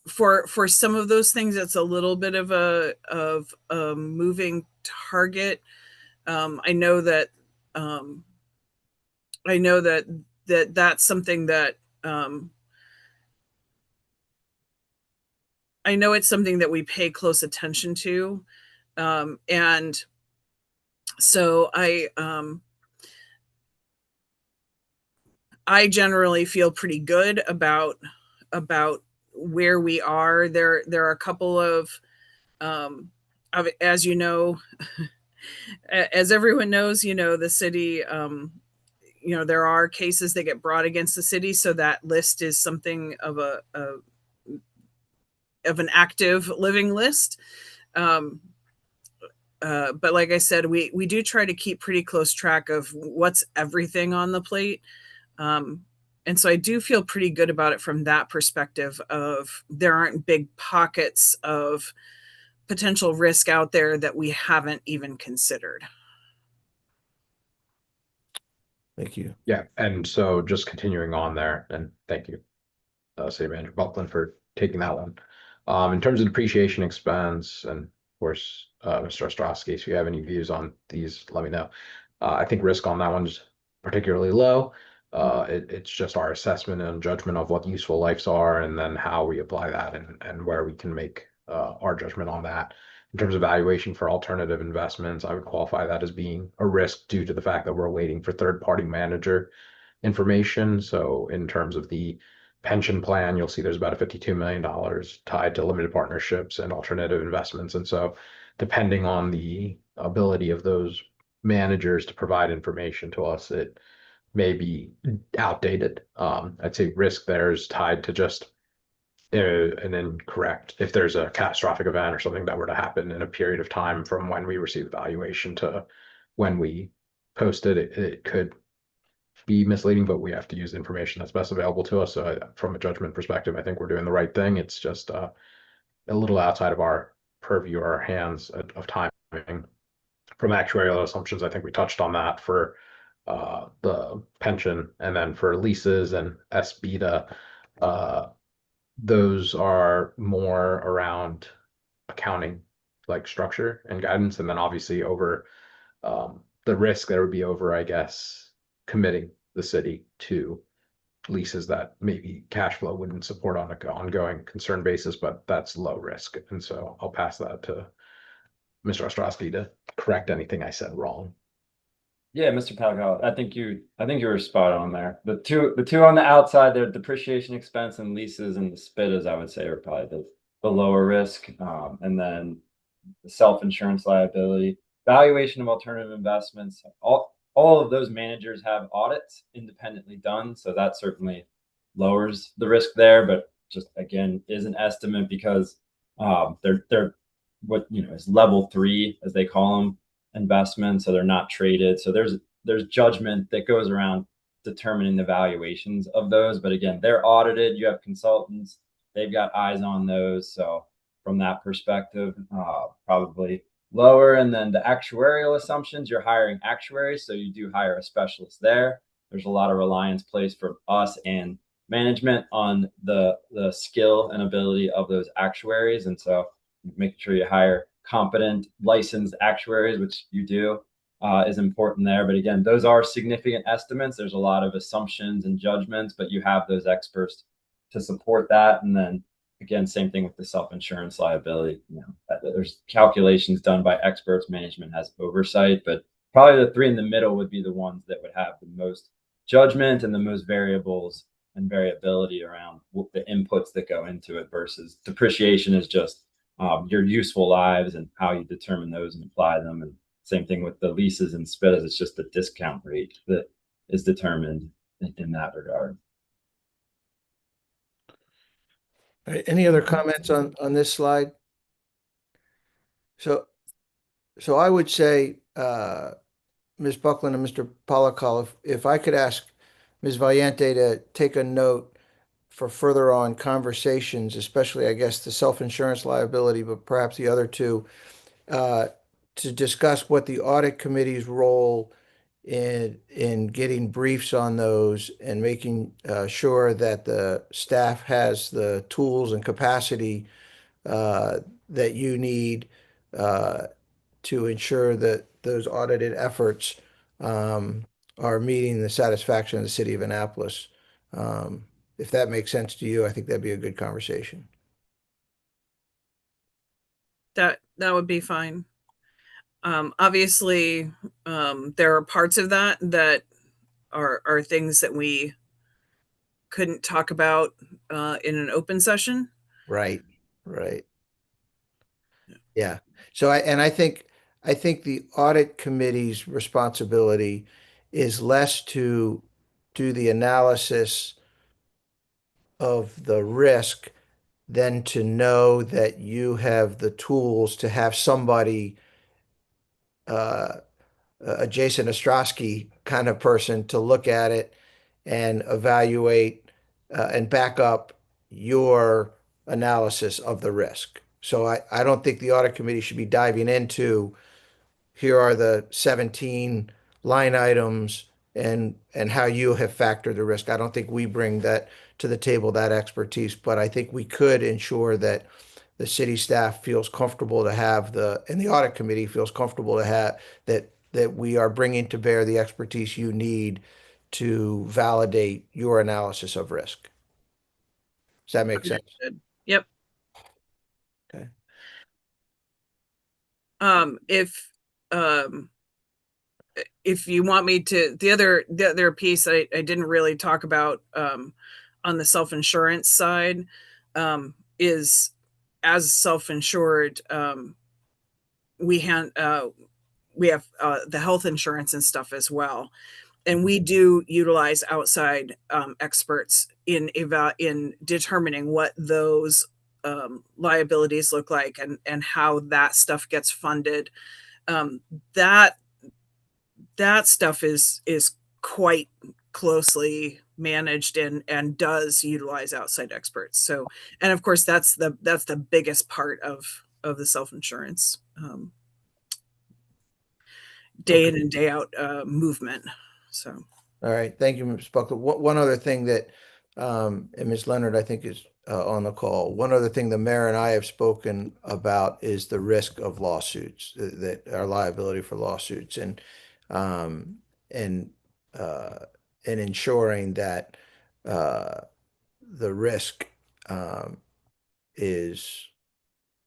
for some of those things, it's a little bit of a moving target. I know that that's something that I know it's something that we pay close attention to, and so I generally feel pretty good about where we are. There are a couple of as you know, as everyone knows, the city, there are cases that get brought against the city. So that list is something of of an active living list. But like I said, we do try to keep pretty close track of what's everything on the plate. And so I do feel pretty good about it from that perspective of there aren't big pockets of potential risk out there that we haven't even considered. Thank you. Yeah, and so just continuing on there, and thank you, City Manager Buckland, for taking that one. In terms of depreciation expense, and of course, Mr. Ostrowski, if you have any views on these, let me know. I think risk on that one's particularly low. It's just our assessment and judgment of what useful lives are, and then how we apply that, and where we can make our judgment on that. In terms of valuation for alternative investments, I would qualify that as being a risk due to the fact that we're waiting for third-party manager information. So in terms of the pension plan, you'll see there's about $52 million tied to limited partnerships and alternative investments. And so depending on the ability of those managers to provide information to us, it may be outdated. I'd say risk there is tied to just an incorrect, if there's a catastrophic event or something that were to happen in a period of time from when we receive the valuation to when we post it, it could be misleading, but we have to use the information that's best available to us. So from a judgment perspective, I think we're doing the right thing. It's just a little outside of our purview or our hands of timing. From actuarial assumptions, I think we touched on that for the pension, and then for leases and S-beta, those are more around accounting, like structure and guidance, and then obviously over the risk there would be over, I guess, committing the city to leases that maybe cash flow wouldn't support on an ongoing concern basis, but that's low risk. And so I'll pass that to Mr. Ostrowski to correct anything I said wrong. Yeah, Mr. Palgal, I think you were spot on there. The two on the outside, their depreciation expense and leases and the SPITAs, I would say, are probably the lower risk. And then the self-insurance liability, valuation of alternative investments, all of those managers have audits independently done. So that certainly lowers the risk there, but just again is an estimate because they're what is level 3, as they call them, investments, so they're not traded. So there's judgment that goes around determining the valuations of those, but again, they're audited. You have consultants, they've got eyes on those. So from that perspective, probably lower. And then the actuarial assumptions, you're hiring actuaries, so you do hire a specialist there. There's a lot of reliance placed for us and management on the skill and ability of those actuaries, and so making sure you hire competent, licensed actuaries, which you do, is important there. But again, those are significant estimates. There's a lot of assumptions and judgments, but you have those experts to support that. And then again, same thing with the self-insurance liability. There's calculations done by experts. Management has oversight, but probably the 3 in the middle would be the ones that would have the most judgment and the most variables and variability around the inputs that go into it, versus depreciation is just your useful lives and how you determine those and apply them. And same thing with the leases and SPITAs. It's just the discount rate that is determined in that regard. All right, any other comments on this slide? So I would say, Ms. Buckland and Mr. Polakal, if I could ask Ms. Valiente to take a note for further on conversations, especially, I guess, the self-insurance liability, but perhaps the other two, to discuss what the audit committee's role in getting briefs on those and making sure that the staff has the tools and capacity that you need to ensure that those audited efforts are meeting the satisfaction of the city of Annapolis. If that makes sense to you, I think that'd be a good conversation. That would be fine. Obviously, there are parts of that are things that we couldn't talk about in an open session. Right, right. Yeah. So I think the audit committee's responsibility is less to do the analysis of the risk than to know that you have the tools to have somebody, a Jason Ostrowski kind of person, to look at it and evaluate and back up your analysis of the risk. So I don't think the audit committee should be diving into, here are the 17 line items and how you have factored the risk. I don't think we bring that to the table, that expertise, but I think we could ensure that the city staff feels comfortable to have and the audit committee feels comfortable to have that we are bringing to bear the expertise you need to validate your analysis of risk. Does that make sense? Yep. Okay. If you want me to, the other piece I didn't really talk about on the self-insurance side is, as self-insured, we have the health insurance and stuff as well. And we do utilize outside experts in determining what those liabilities look like and how that stuff gets funded. That stuff is quite closely managed and does utilize outside experts. So, and of course, that's the biggest part of the self-insurance day in and day out movement. So, all right, thank you, Ms. Buckler. One other thing that, and Ms. Leonard, I think, is on the call. One other thing the mayor and I have spoken about is the risk of lawsuits, that our liability for lawsuits, and ensuring that the risk is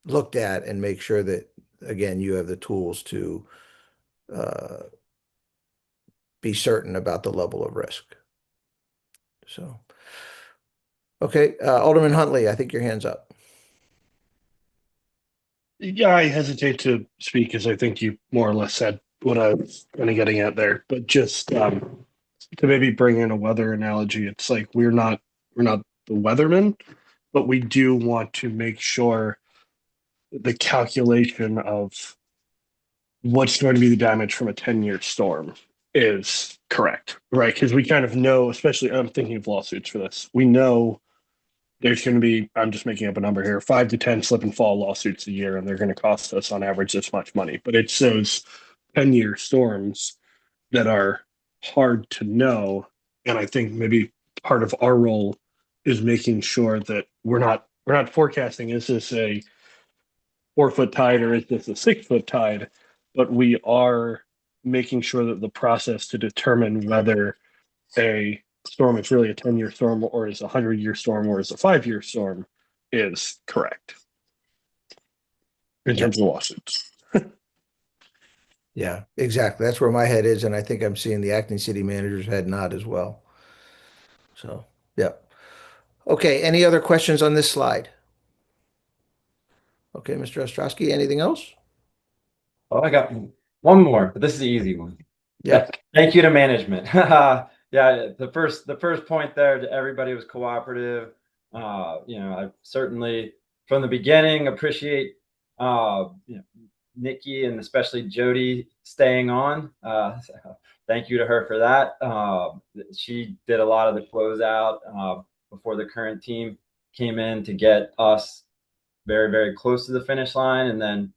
looked at and make sure that, again, you have the tools to be certain about the level of risk. So, okay, Alderman Huntley, I think your hand's up. Yeah, I hesitate to speak because I think you more or less said what I was kind of getting at there. But just to maybe bring in a weather analogy, it's like we're not the weathermen, but we do want to make sure the calculation of what's going to be the damage from a 10-year storm is correct, right? Because we kind of know, especially I'm thinking of lawsuits for this, we know there's going to be, I'm just making up a number here, 5 to 10 slip and fall lawsuits a year, and they're going to cost us on average this much money. But it's those 10-year storms that are hard to know. And I think maybe part of our role is making sure that we're not forecasting, is this a 4-foot tide or is this a 6-foot tide? But we are making sure that the process to determine whether a storm is really a 10-year storm or is a 100-year storm or is a 5-year storm is correct in terms of lawsuits. Yeah, exactly. That's where my head is, and I think I'm seeing the acting city manager's head nod as well. So, yeah. Okay, any other questions on this slide? Okay, Mr. Ostrowski, anything else? Oh, I got one more, but this is the easy one. Yeah. Thank you to management. Yeah, the first point there, everybody was cooperative. I certainly from the beginning appreciate Nikki and especially Jody staying on. Thank you to her for that. She did a lot of the closeout before the current team came in to get us very, very close to the finish line. And then,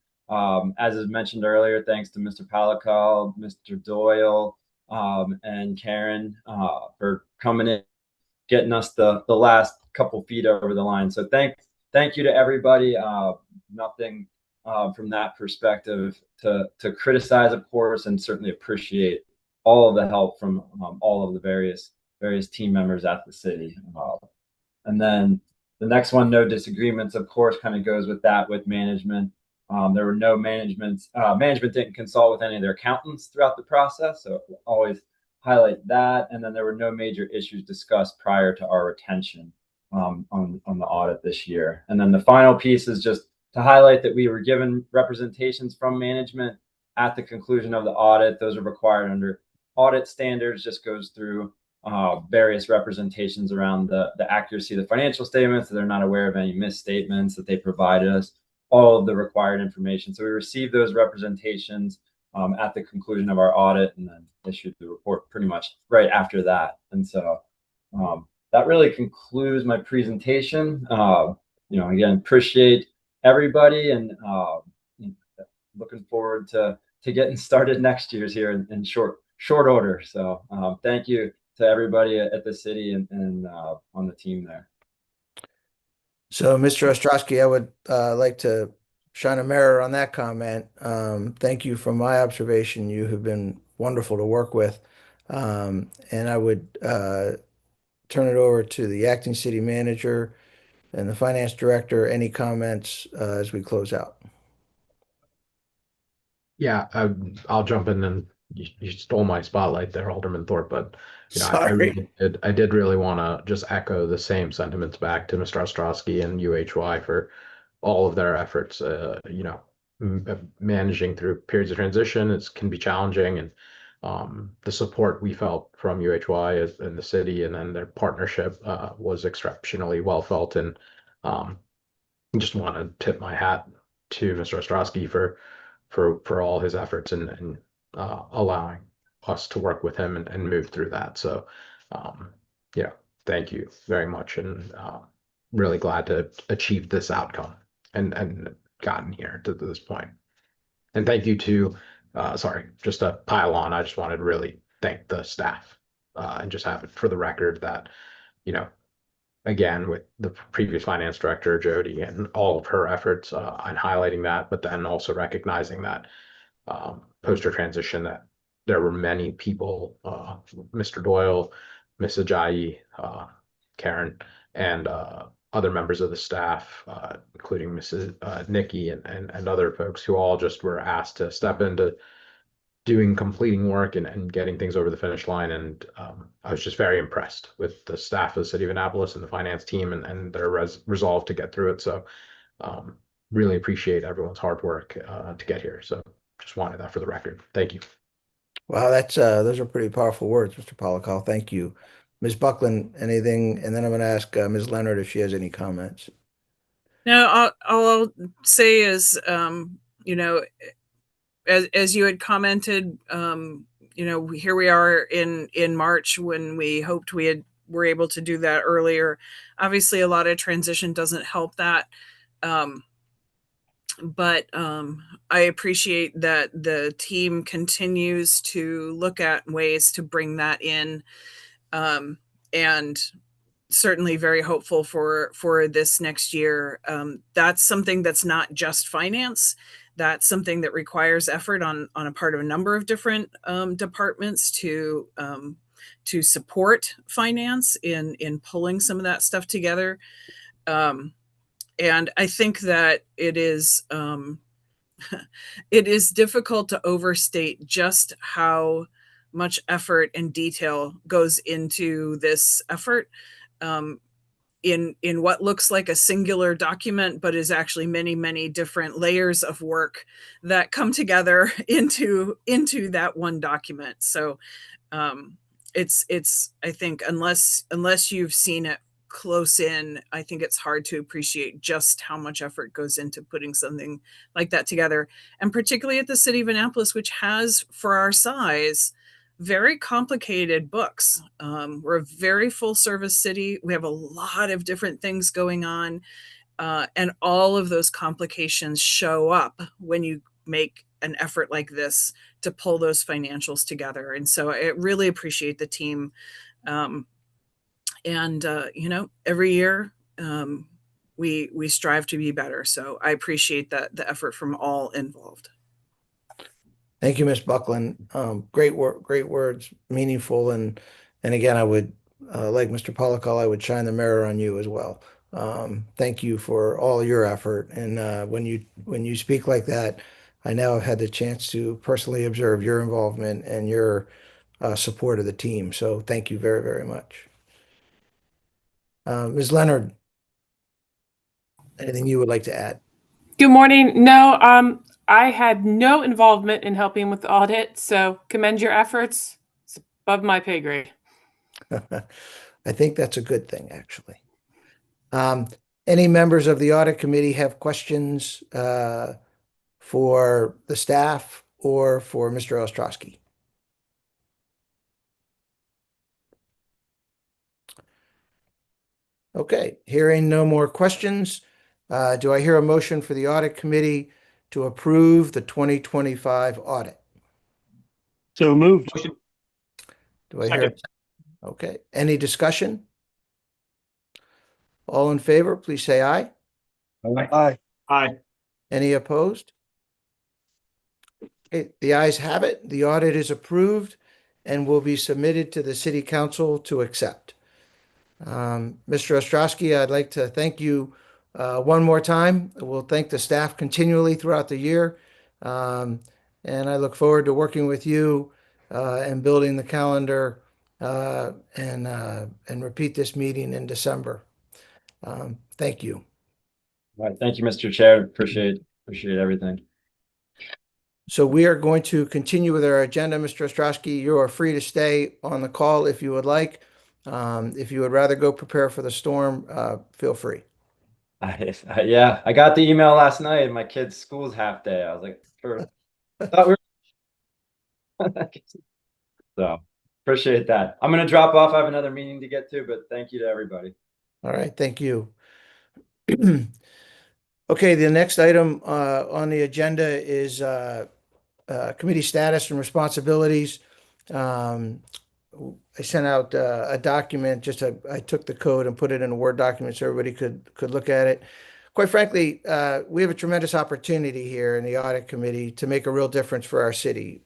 as is mentioned earlier, thanks to Mr. Palikal, Mr. Doyle, and Karen for coming in, getting us the last couple feet over the line. So thank you to everybody. Nothing from that perspective to criticize, of course, and certainly appreciate all of the help from all of the various team members at the city. And then the next one, no disagreements, of course, kind of goes with that with management. There were no management didn't consult with any of their accountants throughout the process. So always highlight that. And then there were no major issues discussed prior to our retention on the audit this year. And then the final piece is just to highlight that we were given representations from management at the conclusion of the audit. Those are required under audit standards, just goes through various representations around the accuracy of the financial statements, that they're not aware of any misstatements, that they provided us all of the required information. So we received those representations at the conclusion of our audit, and then issued the report pretty much right after that. And so that really concludes my presentation. Again, appreciate everybody, and looking forward to getting started next year's here in short order. So thank you to everybody at the city and on the team there. So, Mr. Ostrowski, I would like to shine a mirror on that comment. Thank you. From my observation, you have been wonderful to work with. And I would turn it over to the acting city manager and the finance director. Any comments as we close out? Yeah, I'll jump in, and you stole my spotlight there, Alderman Thorpe, but Sorry. I did really want to just echo the same sentiments back to Mr. Ostrowski and UHY for all of their efforts. Managing through periods of transition can be challenging, and the support we felt from UHY and the city and then their partnership was exceptionally well felt. And just want to tip my hat to Mr. Ostrowski for all his efforts and allowing us to work with him and move through that. So, thank you very much, and really glad to achieve this outcome and gotten here to this point. And thank you to, just to pile on, I just wanted to really thank the staff and just have it for the record that, again, with the previous finance director, Jody, and all of her efforts on highlighting that, but then also recognizing that post transition, that there were many people, Mr. Doyle, Miss Ajayi, Karen, and other members of the staff, including Mrs. Nikki and other folks who all just were asked to step into completing work and getting things over the finish line. And I was just very impressed with the staff of the city of Annapolis and the finance team and their resolve to get through it. So really appreciate everyone's hard work to get here. So just wanted that for the record. Thank you. Wow, those are pretty powerful words, Mr. Polakal. Thank you. Ms. Buckland, anything? And then I'm going to ask Ms. Leonard if she has any comments. No, all I'll say is, as you had commented, here we are in March, when we hoped were able to do that earlier. Obviously, a lot of transition doesn't help that. But I appreciate that the team continues to look at ways to bring that in, and certainly very hopeful for this next year. That's something that's not just finance. That's something that requires effort on a part of a number of different departments to support finance in pulling some of that stuff together. And I think that it is difficult to overstate just how much effort and detail goes into this effort, in what looks like a singular document, but is actually many, many different layers of work that come together into that one document. So it's I think unless you've seen it close in, I think it's hard to appreciate just how much effort goes into putting something like that together. And particularly at the city of Annapolis, which has, for our size, very complicated books. We're a very full service city. We have a lot of different things going on. And all of those complications show up when you make an effort like this to pull those financials together. And so I really appreciate the team. Every year we strive to be better. So I appreciate the effort from all involved. Thank you, Ms. Buckland. Great work, great words, meaningful. And again, I would, like Mr. Polakal, I would shine the mirror on you as well. Thank you for all your effort. And when you speak like that, I now have had the chance to personally observe your involvement and your support of the team. So thank you very, very much. Ms. Leonard, anything you would like to add? Good morning. No, I had no involvement in helping with the audit, so commend your efforts. It's above my pay grade. I think that's a good thing, actually. Any members of the audit committee have questions for the staff or for Mr. Ostrowski? Okay, hearing no more questions, do I hear a motion for the audit committee to approve the 2025 audit? So moved. Motion. Do I hear? Second. Okay, any discussion? All in favor, please say aye. Aye. Aye. Any opposed? Okay, the ayes have it. The audit is approved and will be submitted to the city council to accept. Mr. Ostrowski, I'd like to thank you one more time. We'll thank the staff continually throughout the year. And I look forward to working with you and building the calendar and repeat this meeting in December. Thank you. All right. Thank you, Mr. Chair. Appreciate everything. So we are going to continue with our agenda, Mr. Ostrowski. You are free to stay on the call if you would like. If you would rather go prepare for the storm, feel free. Yeah, I got the email last night. My kid's school's half day. I was like, sure. Thought we were... So appreciate that. I'm gonna drop off. I have another meeting to get to, but thank you to everybody. All right, thank you. Okay, the next item on the agenda is committee status and responsibilities. I sent out a document, I took the code and put it in a Word document so everybody could look at it. Quite frankly, we have a tremendous opportunity here in the audit committee to make a real difference for our city.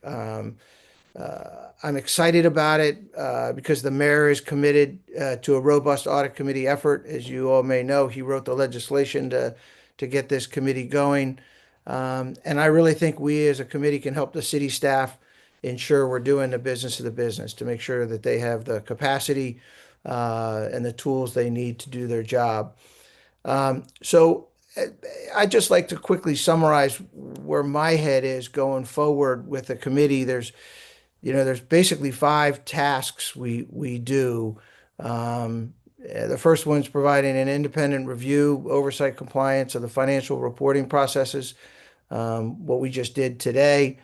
I'm excited about it because the mayor is committed to a robust audit committee effort. As you all may know, he wrote the legislation to get this committee going. And I really think we as a committee can help the city staff ensure we're doing the business of the business to make sure that they have the capacity and the tools they need to do their job. So I'd just like to quickly summarize where my head is going forward with the committee. There's basically 5 tasks we do. The first one's providing an independent review, oversight, compliance of the financial reporting processes, what we just did today.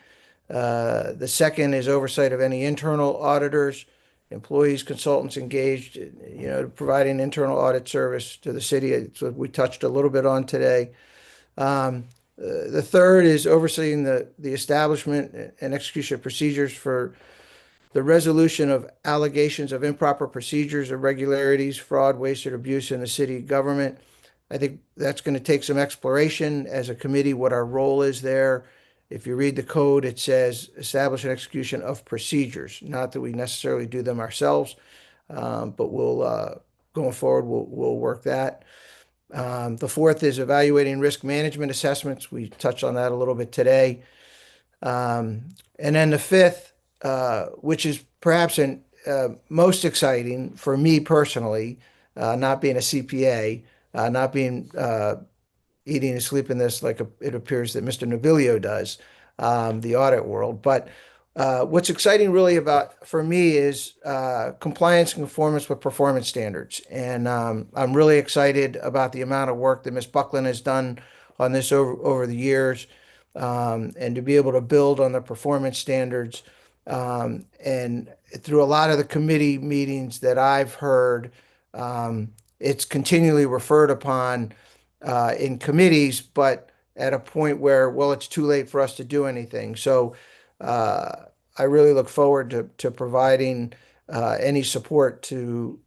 The second is oversight of any internal auditors, employees, consultants engaged, providing internal audit service to the city. It's what we touched a little bit on today. The third is overseeing the establishment and execution of procedures for the resolution of allegations of improper procedures, irregularities, fraud, waste, or abuse in the city government. I think that's going to take some exploration as a committee, what our role is there. If you read the code, it says establish an execution of procedures, not that we necessarily do them ourselves, but we'll going forward, we'll work that. The fourth is evaluating risk management assessments. We touched on that a little bit today. And then the fifth, which is perhaps most exciting for me personally, not being a CPA, not being eating and sleeping this like it appears that Mr. Nobilio does, the audit world. But what's exciting really for me is compliance and conformance with performance standards. And I'm really excited about the amount of work that Ms. Buckland has done on this over the years, and to be able to build on the performance standards. And through a lot of the committee meetings that I've heard, it's continually referred upon in committees, but at a point where, well, it's too late for us to do anything. So I really look forward to providing any support to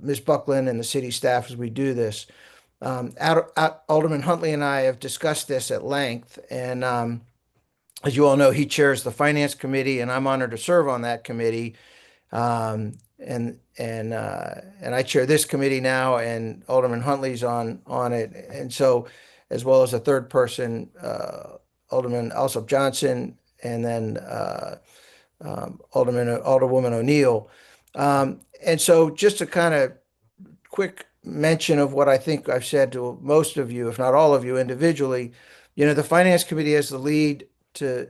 Ms. Buckland and the city staff as we do this. Alderman Huntley and I have discussed this at length, and as you all know, he chairs the Finance Committee, and I'm honored to serve on that committee. And I chair this committee now, and Alderman Huntley's on it, and so as well as a third person, Alderman Alsop Johnson, and then Alderwoman O'Neill. And so just a kind of quick mention of what I think I've said to most of you, if not all of you individually, the Finance Committee has the lead to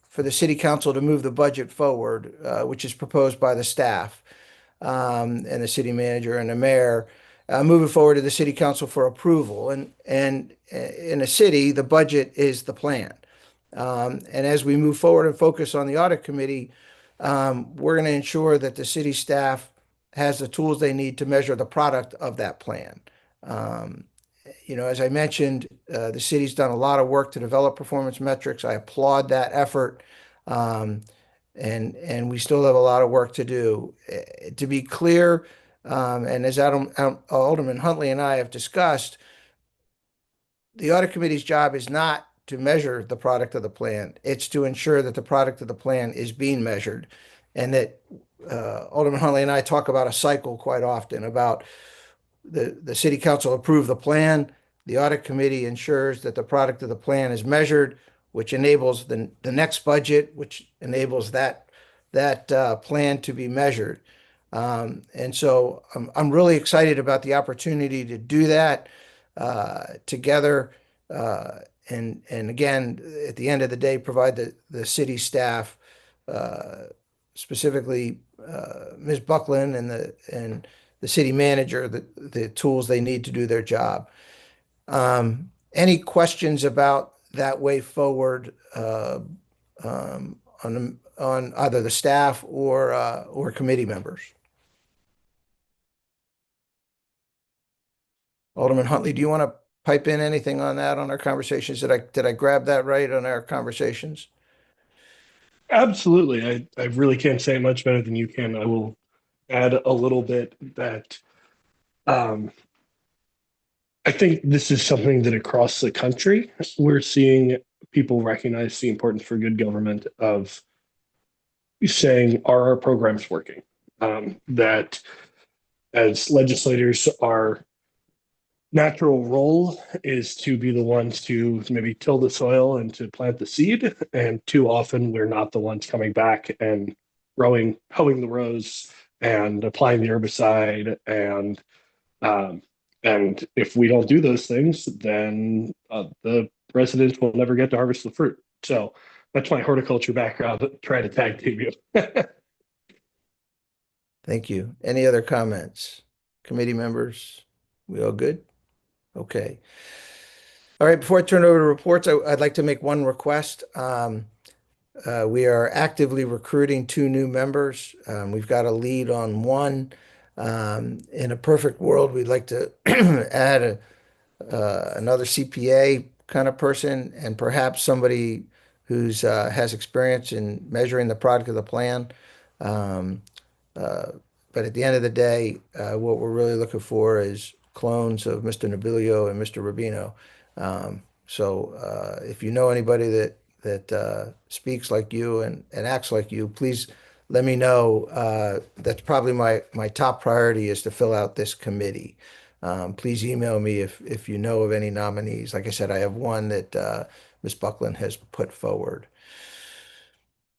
for the City Council to move the budget forward, which is proposed by the staff and the city manager and the mayor, move it forward to the City Council for approval. And in a city, the budget is the plan. And as we move forward and focus on the Audit Committee, we're going to ensure that the city staff has the tools they need to measure the product of that plan. As I mentioned, the city's done a lot of work to develop performance metrics. I applaud that effort. And we still have a lot of work to do. To be clear, and as Alderman Huntley and I have discussed, the Audit Committee's job is not to measure the product of the plan. It's to ensure that the product of the plan is being measured, and that Alderman Huntley and I talk about a cycle quite often about the City Council approve the plan. The Audit Committee ensures that the product of the plan is measured, which enables the next budget, which enables that plan to be measured. And so I'm really excited about the opportunity to do that together. And again, at the end of the day, provide the city staff, specifically Ms. Buckland and the city manager, the tools they need to do their job. Any questions about that way forward on either the staff or committee members? Alderman Huntley, do you want to pipe in anything on that on our conversations? Did I grab that right on our conversations? Absolutely. I really can't say it much better than you can. I will add a little bit that I think this is something that across the country, we're seeing people recognize the importance for good government of saying, are our programs working? That as legislators, our natural role is to be the ones to maybe till the soil and to plant the seed. And too often we're not the ones coming back and hoeing the rows and applying the herbicide. And if we don't do those things, then the residents will never get to harvest the fruit. So that's my horticulture background. Try to tag team you. Thank you. Any other comments? Committee members? We all good? Okay. All right. Before I turn over to reports, I'd like to make one request. We are actively recruiting 2 new members. We've got a lead on 1. In a perfect world, we'd like to add another CPA kind of person and perhaps somebody who's has experience in measuring the product of the plan. But at the end of the day, what we're really looking for is clones of Mr. Nobilio and Mr. Rubino. So if you know anybody that speaks like you and acts like you, please let me know. That's probably my top priority is to fill out this committee. Please email me if you know of any nominees. Like I said, I have one that Ms. Buckland has put forward.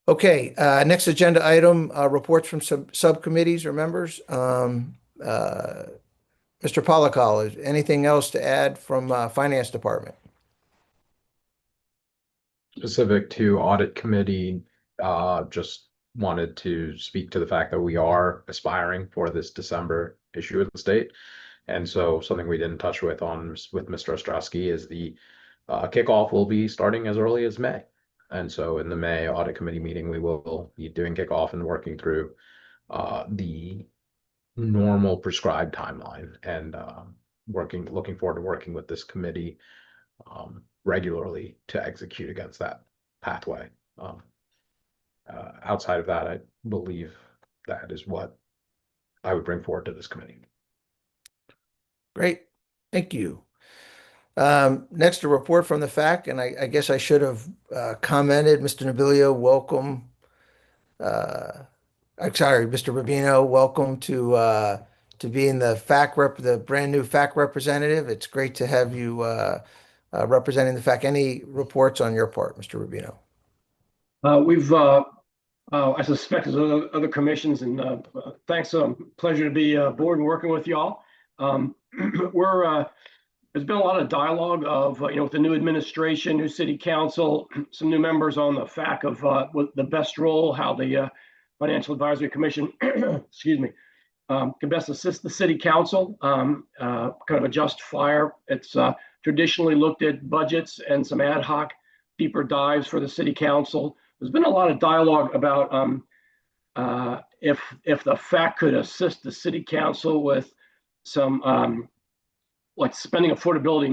Okay, next agenda item, reports from subcommittees or members. Mr. Polakal, is anything else to add from Finance Department? Specific to Audit Committee, just wanted to speak to the fact that we are aspiring for this December issue of the state. And so something we didn't touch with Mr. Ostrowski is the kickoff will be starting as early as May. And so in the May Audit Committee meeting, we will be doing kickoff and working through the normal prescribed timeline and looking forward to working with this committee regularly to execute against that pathway. Outside of that, I believe that is what I would bring forward to this committee. Great, thank you. Next, a report from the FAC, and I guess I should have commented, Mr. Nobilio, welcome. I'm sorry, Mr. Rubino, welcome to being the FAC the brand new FAC representative. It's great to have you representing the FAC. Any reports on your part, Mr. Rubino? We've I suspect there's other commissions, and thanks. Pleasure to be aboard and working with y'all. There's been a lot of dialogue of, with the new administration, new city council, some new members on the FAC of what the best role, how the Financial Advisory Commission, excuse me, can best assist the city council, kind of adjust fire. It's traditionally looked at budgets and some ad hoc deeper dives for the city council. There's been a lot of dialogue about if the FAC could assist the city council with some like spending affordability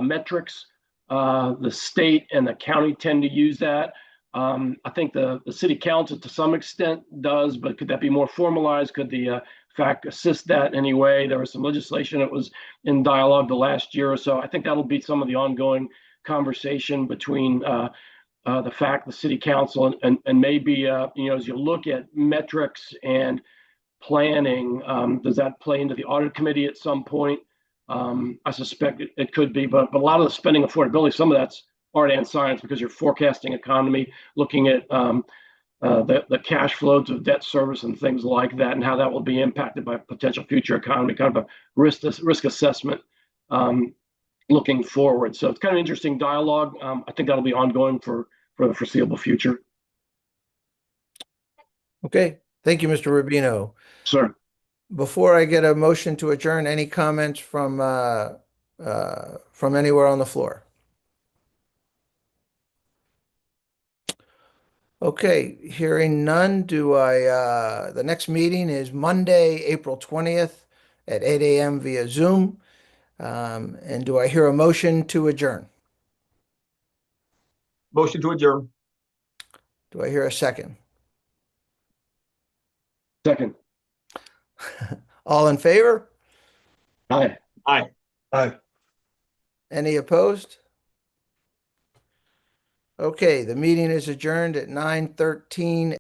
metrics. The state and the county tend to use that. I think the city council to some extent does, but could that be more formalized? Could the FAC assist that in any way? There was some legislation that was in dialogue the last year or so. I think that'll be some of the ongoing conversation between the FAC, the city council, and maybe, as you look at metrics and planning, does that play into the audit committee at some point? I suspect it could be, but a lot of the spending affordability, some of that's art and science because you're forecasting economy, looking at the cash flows of debt service and things like that, and how that will be impacted by potential future economy, kind of a risk assessment looking forward. So it's kind of interesting dialogue. I think that'll be ongoing for the foreseeable future. Okay, thank you, Mr. Rubino. Sir. Before I get a motion to adjourn, any comments from anywhere on the floor? Okay, hearing none, the next meeting is Monday, April 20th at 8 a.m. via Zoom. And do I hear a motion to adjourn? Motion to adjourn. Do I hear a second? Second. All in favor? Aye. Aye. Aye. Any opposed? Okay, the meeting is adjourned at 9:13